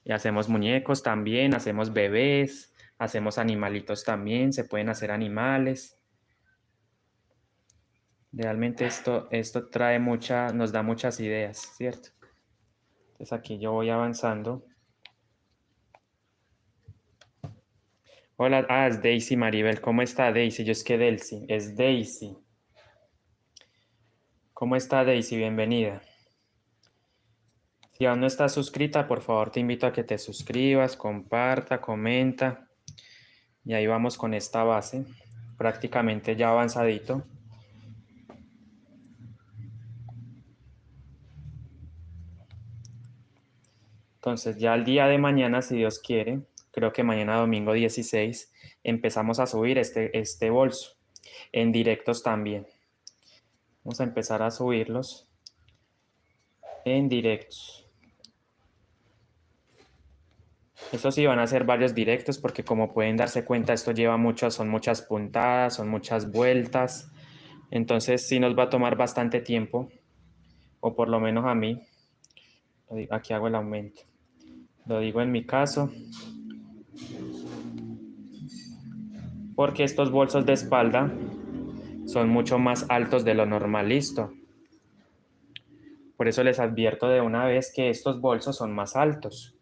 Y hacemos muñecos también, hacemos bebés, hacemos animalitos también, se pueden hacer animales. Realmente esto nos da muchas ideas, ¿cierto? Entonces aquí yo voy avanzando. Hola, es Daisy Maribel. ¿Cómo está Daisy? Yo es que Delcy, es Daisy. ¿Cómo está Daisy? Bienvenida. Si aún no estás suscrita, por favor te invito a que te suscribas, comparta, comenta. Y ahí vamos con esta base, prácticamente ya avanzadito. Entonces ya el día de mañana, si Dios quiere, creo que mañana domingo 16, empezamos a subir este bolso en directos también. Vamos a empezar a subirlos en directos. Eso sí, van a ser varios directos porque como pueden darse cuenta, esto lleva son muchas puntadas, son muchas vueltas. Entonces sí nos va a tomar bastante tiempo, o por lo menos a mí. Aquí hago el aumento. Lo digo en mi caso, porque estos bolsos de espalda son mucho más altos de lo normal. Listo. Por eso les advierto de una vez que estos bolsos son más altos.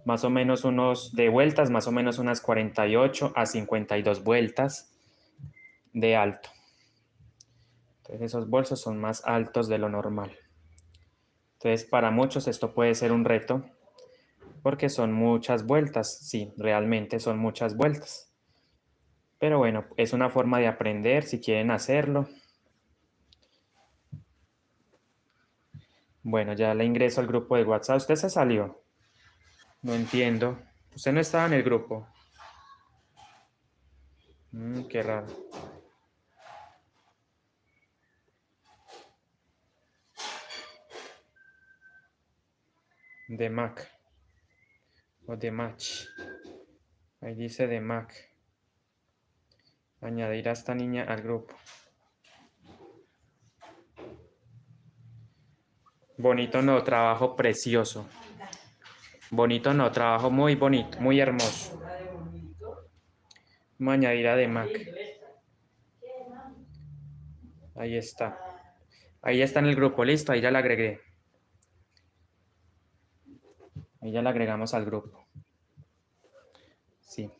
Más o menos de vueltas, más o menos unas 48 a 52 vueltas de alto. Entonces esos bolsos son más altos de lo normal. Entonces para muchos esto puede ser un reto porque son muchas vueltas. Sí, realmente son muchas vueltas. Pero bueno, es una forma de aprender si quieren hacerlo. Bueno, ya le ingreso al grupo de WhatsApp. ¿Usted se salió? No entiendo. ¿Usted no estaba en el grupo? Qué raro. De Mac o de Match. Ahí dice de Mac. Añadir a esta niña al grupo. Bonito no, trabajo precioso. Bonito no, trabajo muy bonito, muy hermoso. Vamos a añadir a de Mac. Ahí está. Ahí está en el grupo, listo, ahí ya la agregué. Ahí ya la agregamos al grupo. Sí.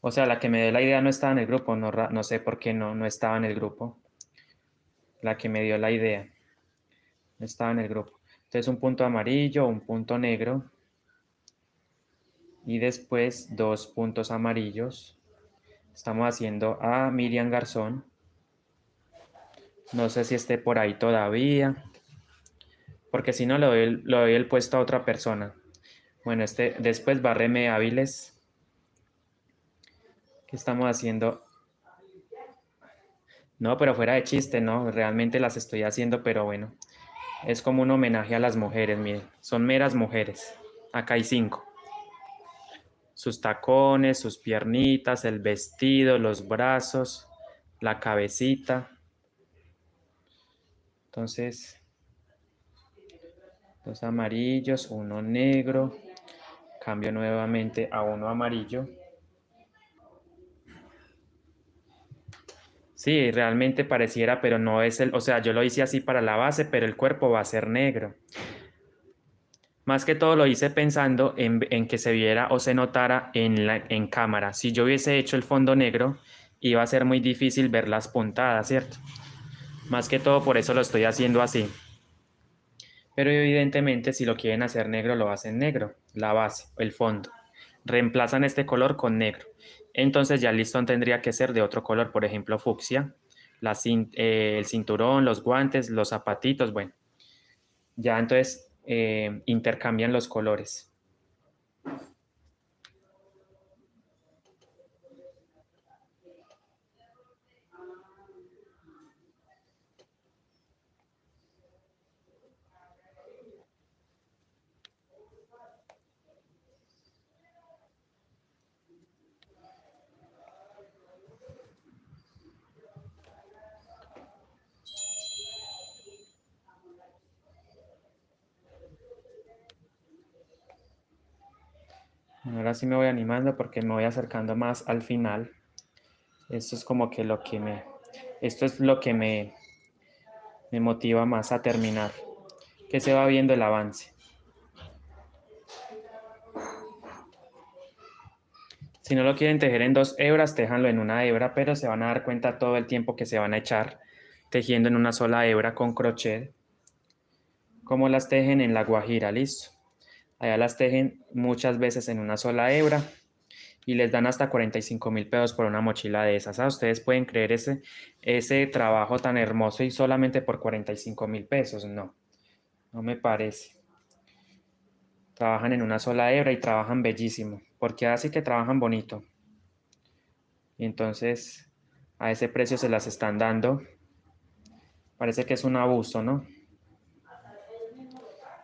O sea, la que me dio la idea no estaba en el grupo, no sé por qué no estaba en el grupo. La que me dio la idea no estaba en el grupo. Entonces un punto amarillo, un punto negro y después dos puntos amarillos. Estamos haciendo a Miriam Garzón. No sé si esté por ahí todavía, porque si no le doy el puesto a otra persona. Bueno, después Barreme Áviles. ¿Qué estamos haciendo? No, pero fuera de chiste, no, realmente las estoy haciendo, pero bueno, es como un homenaje a las mujeres, miren, son meras mujeres. Acá hay 5. Sus tacones, sus piernitas, el vestido, los brazos, la cabecita. Entonces, dos amarillos, uno negro. Cambio nuevamente a uno amarillo. Sí, realmente pareciera, pero no es o sea, yo lo hice así para la base, pero el cuerpo va a ser negro. Más que todo lo hice pensando en que se viera o se notara en cámara. Si yo hubiese hecho el fondo negro, iba a ser muy difícil ver las puntadas, ¿cierto? Más que todo por eso lo estoy haciendo así. Pero evidentemente si lo quieren hacer negro, lo hacen negro, la base, el fondo. Reemplazan este color con negro. Entonces ya el listón tendría que ser de otro color, por ejemplo, fucsia, el cinturón, los guantes, los zapatitos, bueno. Ya entonces intercambian los colores. Ahora sí me voy animando porque me voy acercando más al final. Esto es como que esto es lo que me motiva más a terminar, que se va viendo el avance. Si no lo quieren tejer en 2 hebras, téjanlo en una hebra, pero se van a dar cuenta todo el tiempo que se van a echar tejiendo en una sola hebra con crochet, como las tejen en La Guajira, listo. Allá las tejen muchas veces en una sola hebra y les dan hasta 45.000 pesos por una mochila de esas. ¿Ustedes pueden creer ese trabajo tan hermoso y solamente por 45.000 pesos? No, no me parece. Trabajan en una sola hebra y trabajan bellísimo, porque así que trabajan bonito. Y entonces a ese precio se las están dando. Parece que es un abuso, ¿no?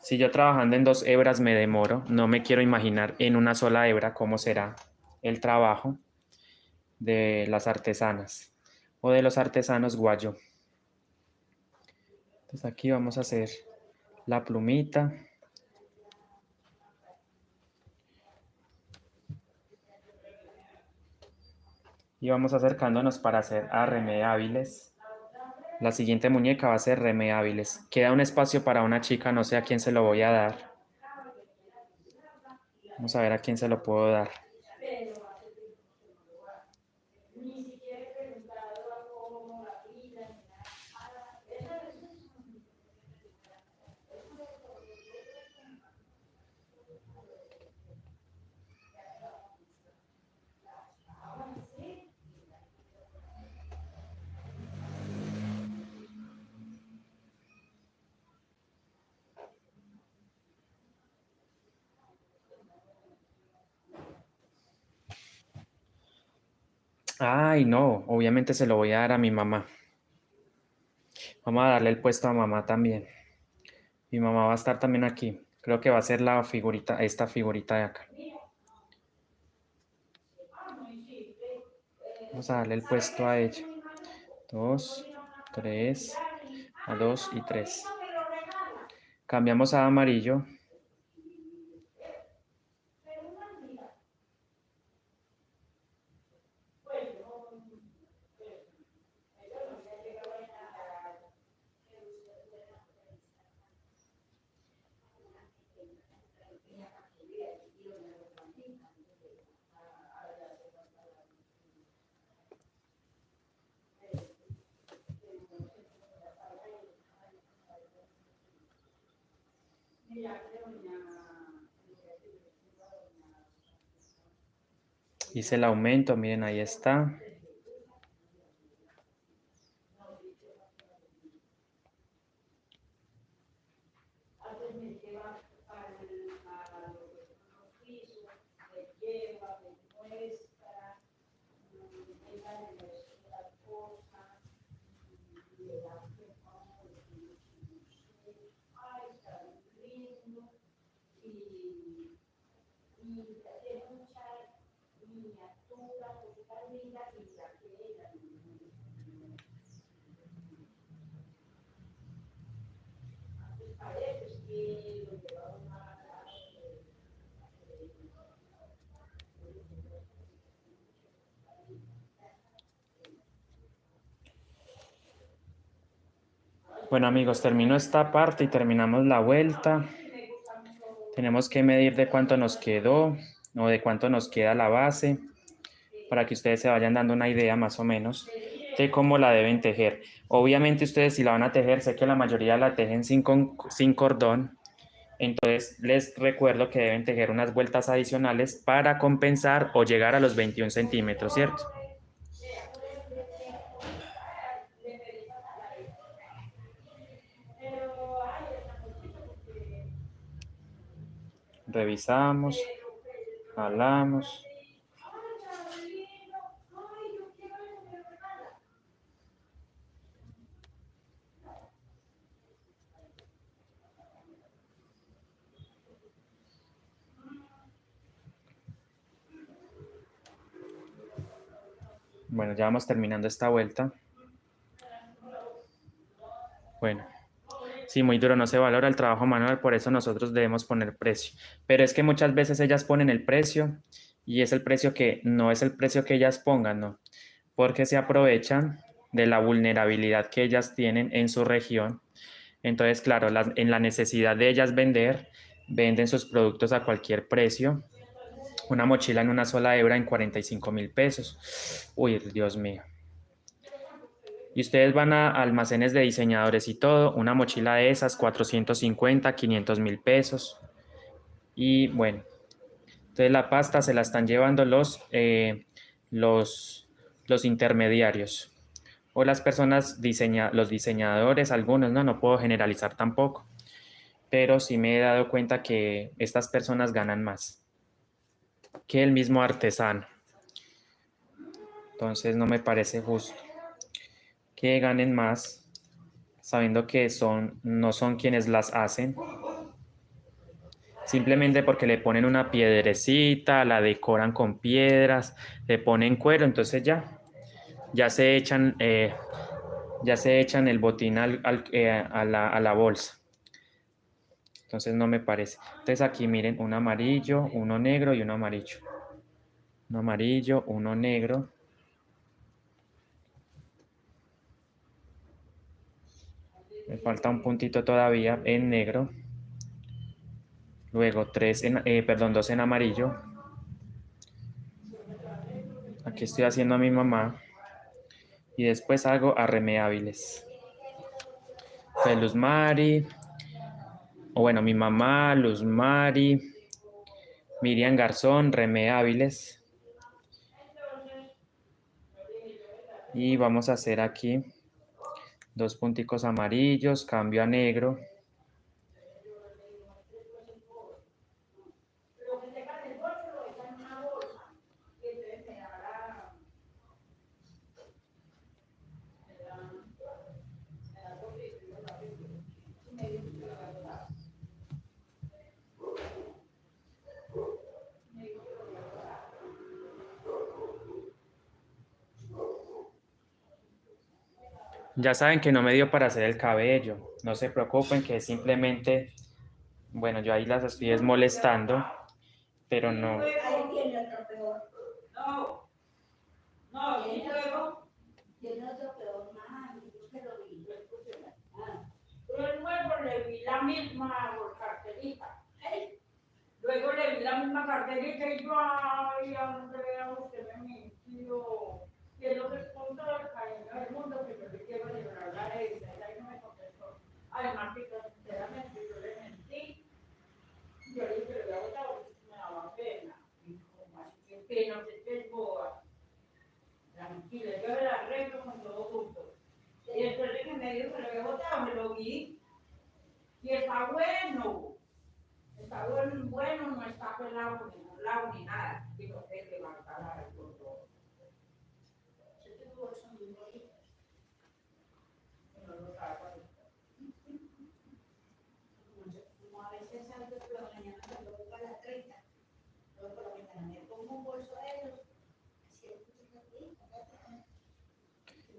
Si yo trabajando en 2 hebras me demoro, no me quiero imaginar en una sola hebra cómo será el trabajo de las artesanas o de los artesanos guayo. Entonces aquí vamos a hacer la plumita. Y vamos acercándonos para hacer arremeables. La siguiente muñeca va a ser remeables. Queda un espacio para una chica, no sé a quién se lo voy a dar. Vamos a ver a quién se lo puedo dar. Ay, no, obviamente se lo voy a dar a mi mamá. Vamos a darle el puesto a mamá también. Mi mamá va a estar también aquí. Creo que va a ser la figurita, esta figurita de acá. Vamos a darle el puesto a ella. 2, 3, a 2 y 3. Cambiamos a amarillo. Hice el aumento, miren, ahí está. Bueno amigos, termino esta parte y terminamos la vuelta. Tenemos que medir de cuánto nos quedó o de cuánto nos queda la base para que ustedes se vayan dando una idea más o menos de cómo la deben tejer. Obviamente ustedes si la van a tejer, sé que la mayoría la tejen sin cordón, entonces les recuerdo que deben tejer unas vueltas adicionales para compensar o llegar a los 21 centímetros, ¿cierto? Revisamos, jalamos. Bueno, ya vamos terminando esta vuelta. Bueno, sí, muy duro, no se valora el trabajo manual, por eso nosotros debemos poner precio. Pero es que muchas veces ellas ponen el precio y es el precio que no es el precio que ellas pongan, ¿no? Porque se aprovechan de la vulnerabilidad que ellas tienen en su región. Entonces, claro, en la necesidad de ellas vender, venden sus productos a cualquier precio. Una mochila en una sola hebra en 45.000 pesos. Uy, Dios mío. Y ustedes van a almacenes de diseñadores y todo, una mochila de esas, 450, 500.000 pesos. Y bueno, entonces la pasta se la están llevando los, los intermediarios o las personas, los diseñadores, algunos, no puedo generalizar tampoco, pero sí me he dado cuenta que estas personas ganan más que el mismo artesano. Entonces no me parece justo que ganen más sabiendo que no son quienes las hacen, simplemente porque le ponen una piedrecita, la decoran con piedras, le ponen cuero, entonces ya se echan, ya se echan el botín a la bolsa. Entonces no me parece. Entonces aquí miren, un amarillo, uno negro y uno amarillo. Uno amarillo, uno negro. Me falta un puntito todavía en negro. Luego dos en amarillo. Aquí estoy haciendo a mi mamá. Y después hago arremeables. Entonces Luz Mari, o bueno, mi mamá, Luz Mari, Miriam Garzón, remeables. Y vamos a hacer aquí dos punticos amarillos, cambio a negro. Ya saben que no me dio para hacer el cabello. No se preocupen que simplemente, bueno, yo ahí las estoy molestando, pero no. No, y luego tiene otro peor más, yo se lo vi, yo escuché luego le vi la misma carterita. Luego le vi la misma carterita y yo, ay, a dónde vea usted me mintió. Y es lo que es con todo el cariño del mundo que yo le quiero celebrar la herencia. Y no me contestó. Además, que sinceramente yo le mentí. Yo le dije que le había votado porque me daba pena. Y como así que pena, usted es boba. Tranquila, yo el arreglo con todo junto. Y después de que me dijo que lo había botado, me lo vi. Y está bueno. Está bueno, no está pelado por ningún lado ni nada. Digo, que levantar algo todo. Yo tengo bolsos muy bonitos. No lo saco. Como a veces salgo por la mañana, cuando voy para las 30, luego por la mañana me pongo un bolso de ellos.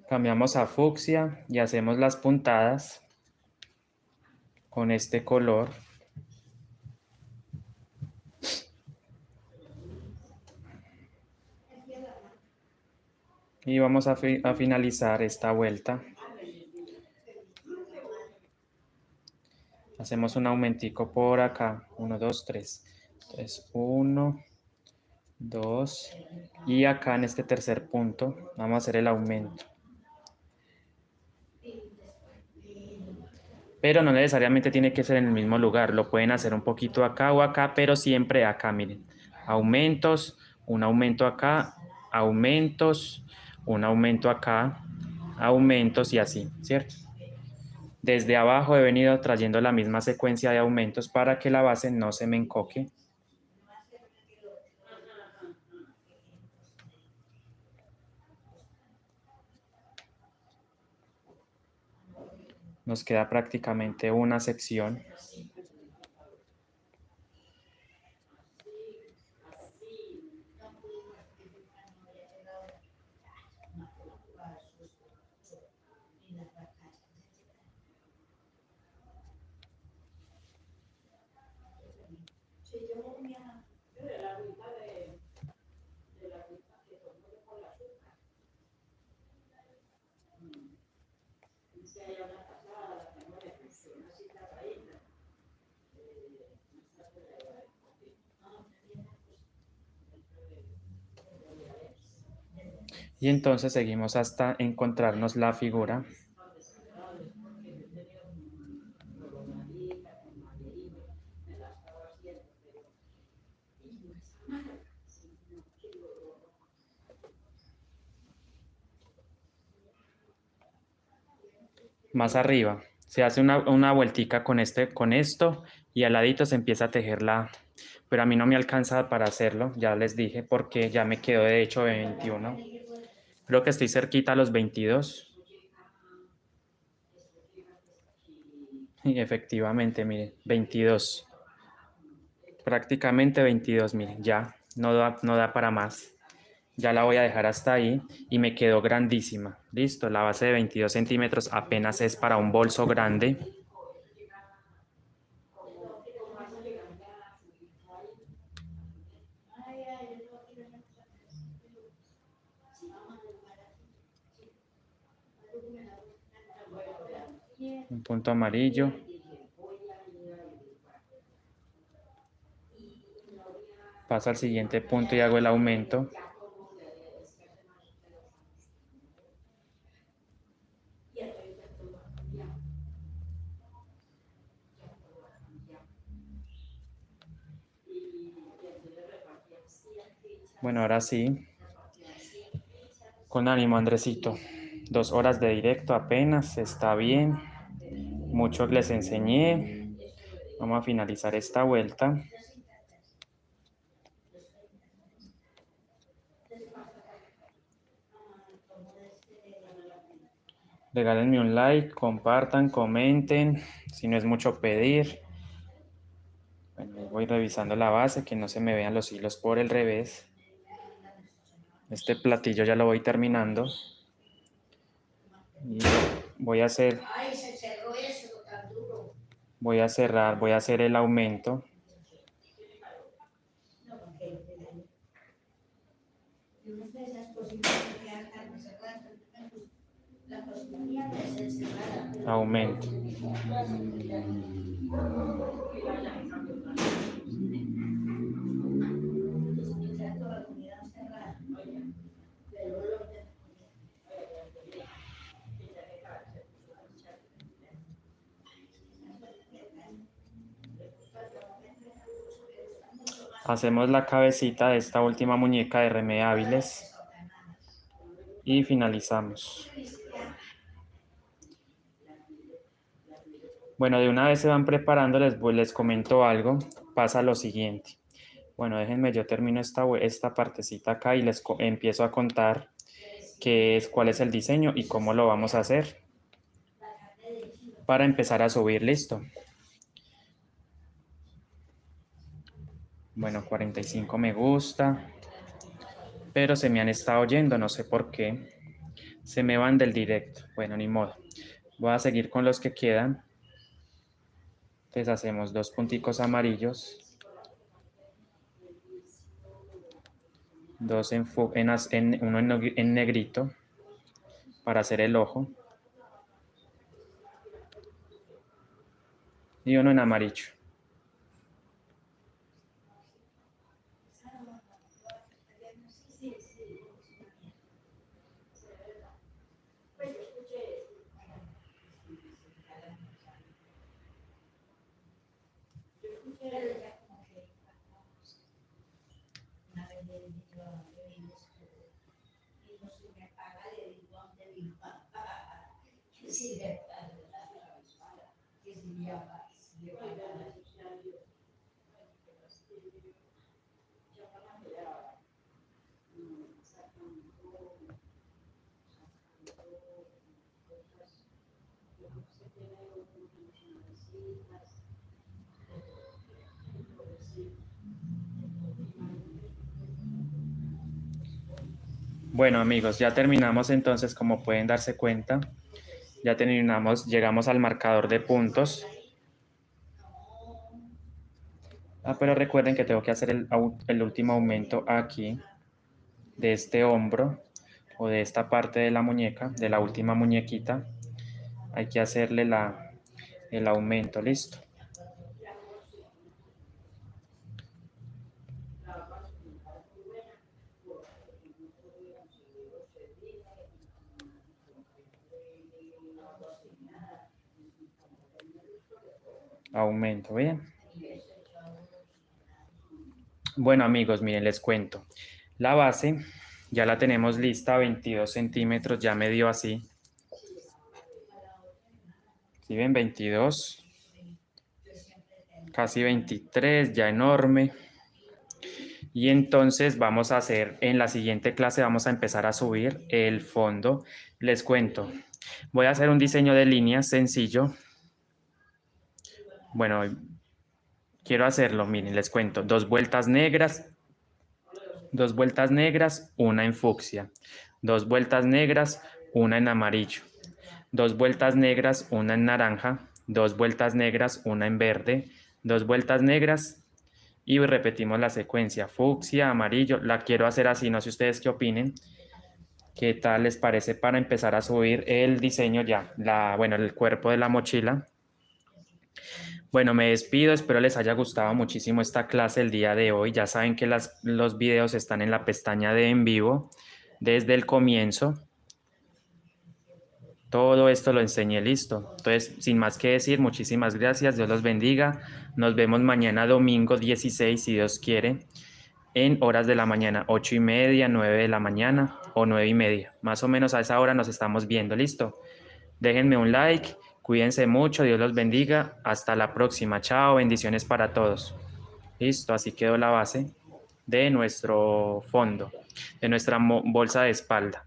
Cambiamos a fucsia y hacemos las puntadas con este color. Y vamos a finalizar esta vuelta. Hacemos un aumentico por acá. 1, 2, 3. Entonces, 1, 2. Y acá en este tercer punto vamos a hacer el aumento. Pero no necesariamente tiene que ser en el mismo lugar. Lo pueden hacer un poquito acá o acá, pero siempre acá, miren. Aumentos, un aumento acá, aumentos, un aumento acá, aumentos y así, ¿cierto? Desde abajo he venido trayendo la misma secuencia de aumentos para que la base no se me encoque. Nos queda prácticamente una sección. Y entonces seguimos hasta encontrarnos la figura. Más arriba. Se hace una vueltica con esto y al ladito se empieza a tejer pero a mí no me alcanza para hacerlo, ya les dije, porque ya me quedó de hecho de 21. Creo que estoy cerquita a los 22. Y efectivamente, miren, 22. Prácticamente 22, miren, ya no da para más. Ya la voy a dejar hasta ahí y me quedó grandísima. Listo, la base de 22 centímetros apenas es para un bolso grande. Un punto amarillo. Paso al siguiente punto y hago el aumento. Bueno, ahora sí. Con ánimo, Andresito. 2 horas de directo apenas, está bien. Mucho les enseñé. Vamos a finalizar esta vuelta. Regálenme un like, compartan, comenten. Si no es mucho pedir. Bueno, voy revisando la base, que no se me vean los hilos por el revés. Este platillo ya lo voy terminando. Y voy a hacer... Voy a cerrar, voy a hacer el aumento. Aumento. Hacemos la cabecita de esta última muñeca de Remeables y finalizamos. Bueno, de una vez se van preparando, les comento algo. Pasa lo siguiente. Bueno, déjenme, yo termino esta partecita acá y les empiezo a contar cuál es el diseño y cómo lo vamos a hacer para empezar a subir. Listo. Bueno, 45 me gusta, pero se me han estado yendo, no sé por qué. Se me van del directo. Bueno, ni modo. Voy a seguir con los que quedan. Entonces hacemos 2 punticos amarillos. 2 uno en negrito para hacer el ojo. y uno en amarillo. Bueno, amigos, ya terminamos entonces, como pueden darse cuenta, ya terminamos, llegamos al marcador de puntos. Pero recuerden que tengo que hacer el último aumento aquí, de este hombro, o de esta parte de la muñeca, de la última muñequita. Hay que hacerle el aumento, listo. Aumento, ¿bien? Bueno, amigos, miren, les cuento. La base ya la tenemos lista, 22 centímetros, ya me dio así. ¿Sí ven? 22, casi 23, ya enorme. Y entonces vamos a hacer, en la siguiente clase vamos a empezar a subir el fondo. Les cuento, voy a hacer un diseño de líneas sencillo. Bueno, quiero hacerlo, miren, les cuento, 2 vueltas negras, 2 vueltas negras, una en fucsia, 2 vueltas negras, una en amarillo, 2 vueltas negras, una en naranja, 2 vueltas negras, una en verde, 2 vueltas negras y repetimos la secuencia, fucsia, amarillo. La quiero hacer así, no sé ustedes qué opinen. ¿Qué tal les parece para empezar a subir el diseño ya? Bueno, el cuerpo de la mochila. Bueno, me despido, espero les haya gustado muchísimo esta clase el día de hoy. Ya saben que los videos están en la pestaña de en vivo desde el comienzo. Todo esto lo enseñé listo. Entonces, sin más que decir, muchísimas gracias. Dios los bendiga. Nos vemos mañana domingo 16, si Dios quiere, en horas de la mañana, 8:30, 9 de la mañana o 9:30. Más o menos a esa hora nos estamos viendo, listo. Déjenme un like, cuídense mucho, Dios los bendiga. Hasta la próxima. Chao, bendiciones para todos. Listo, así quedó la base de nuestro fondo, de nuestra bolsa de espalda.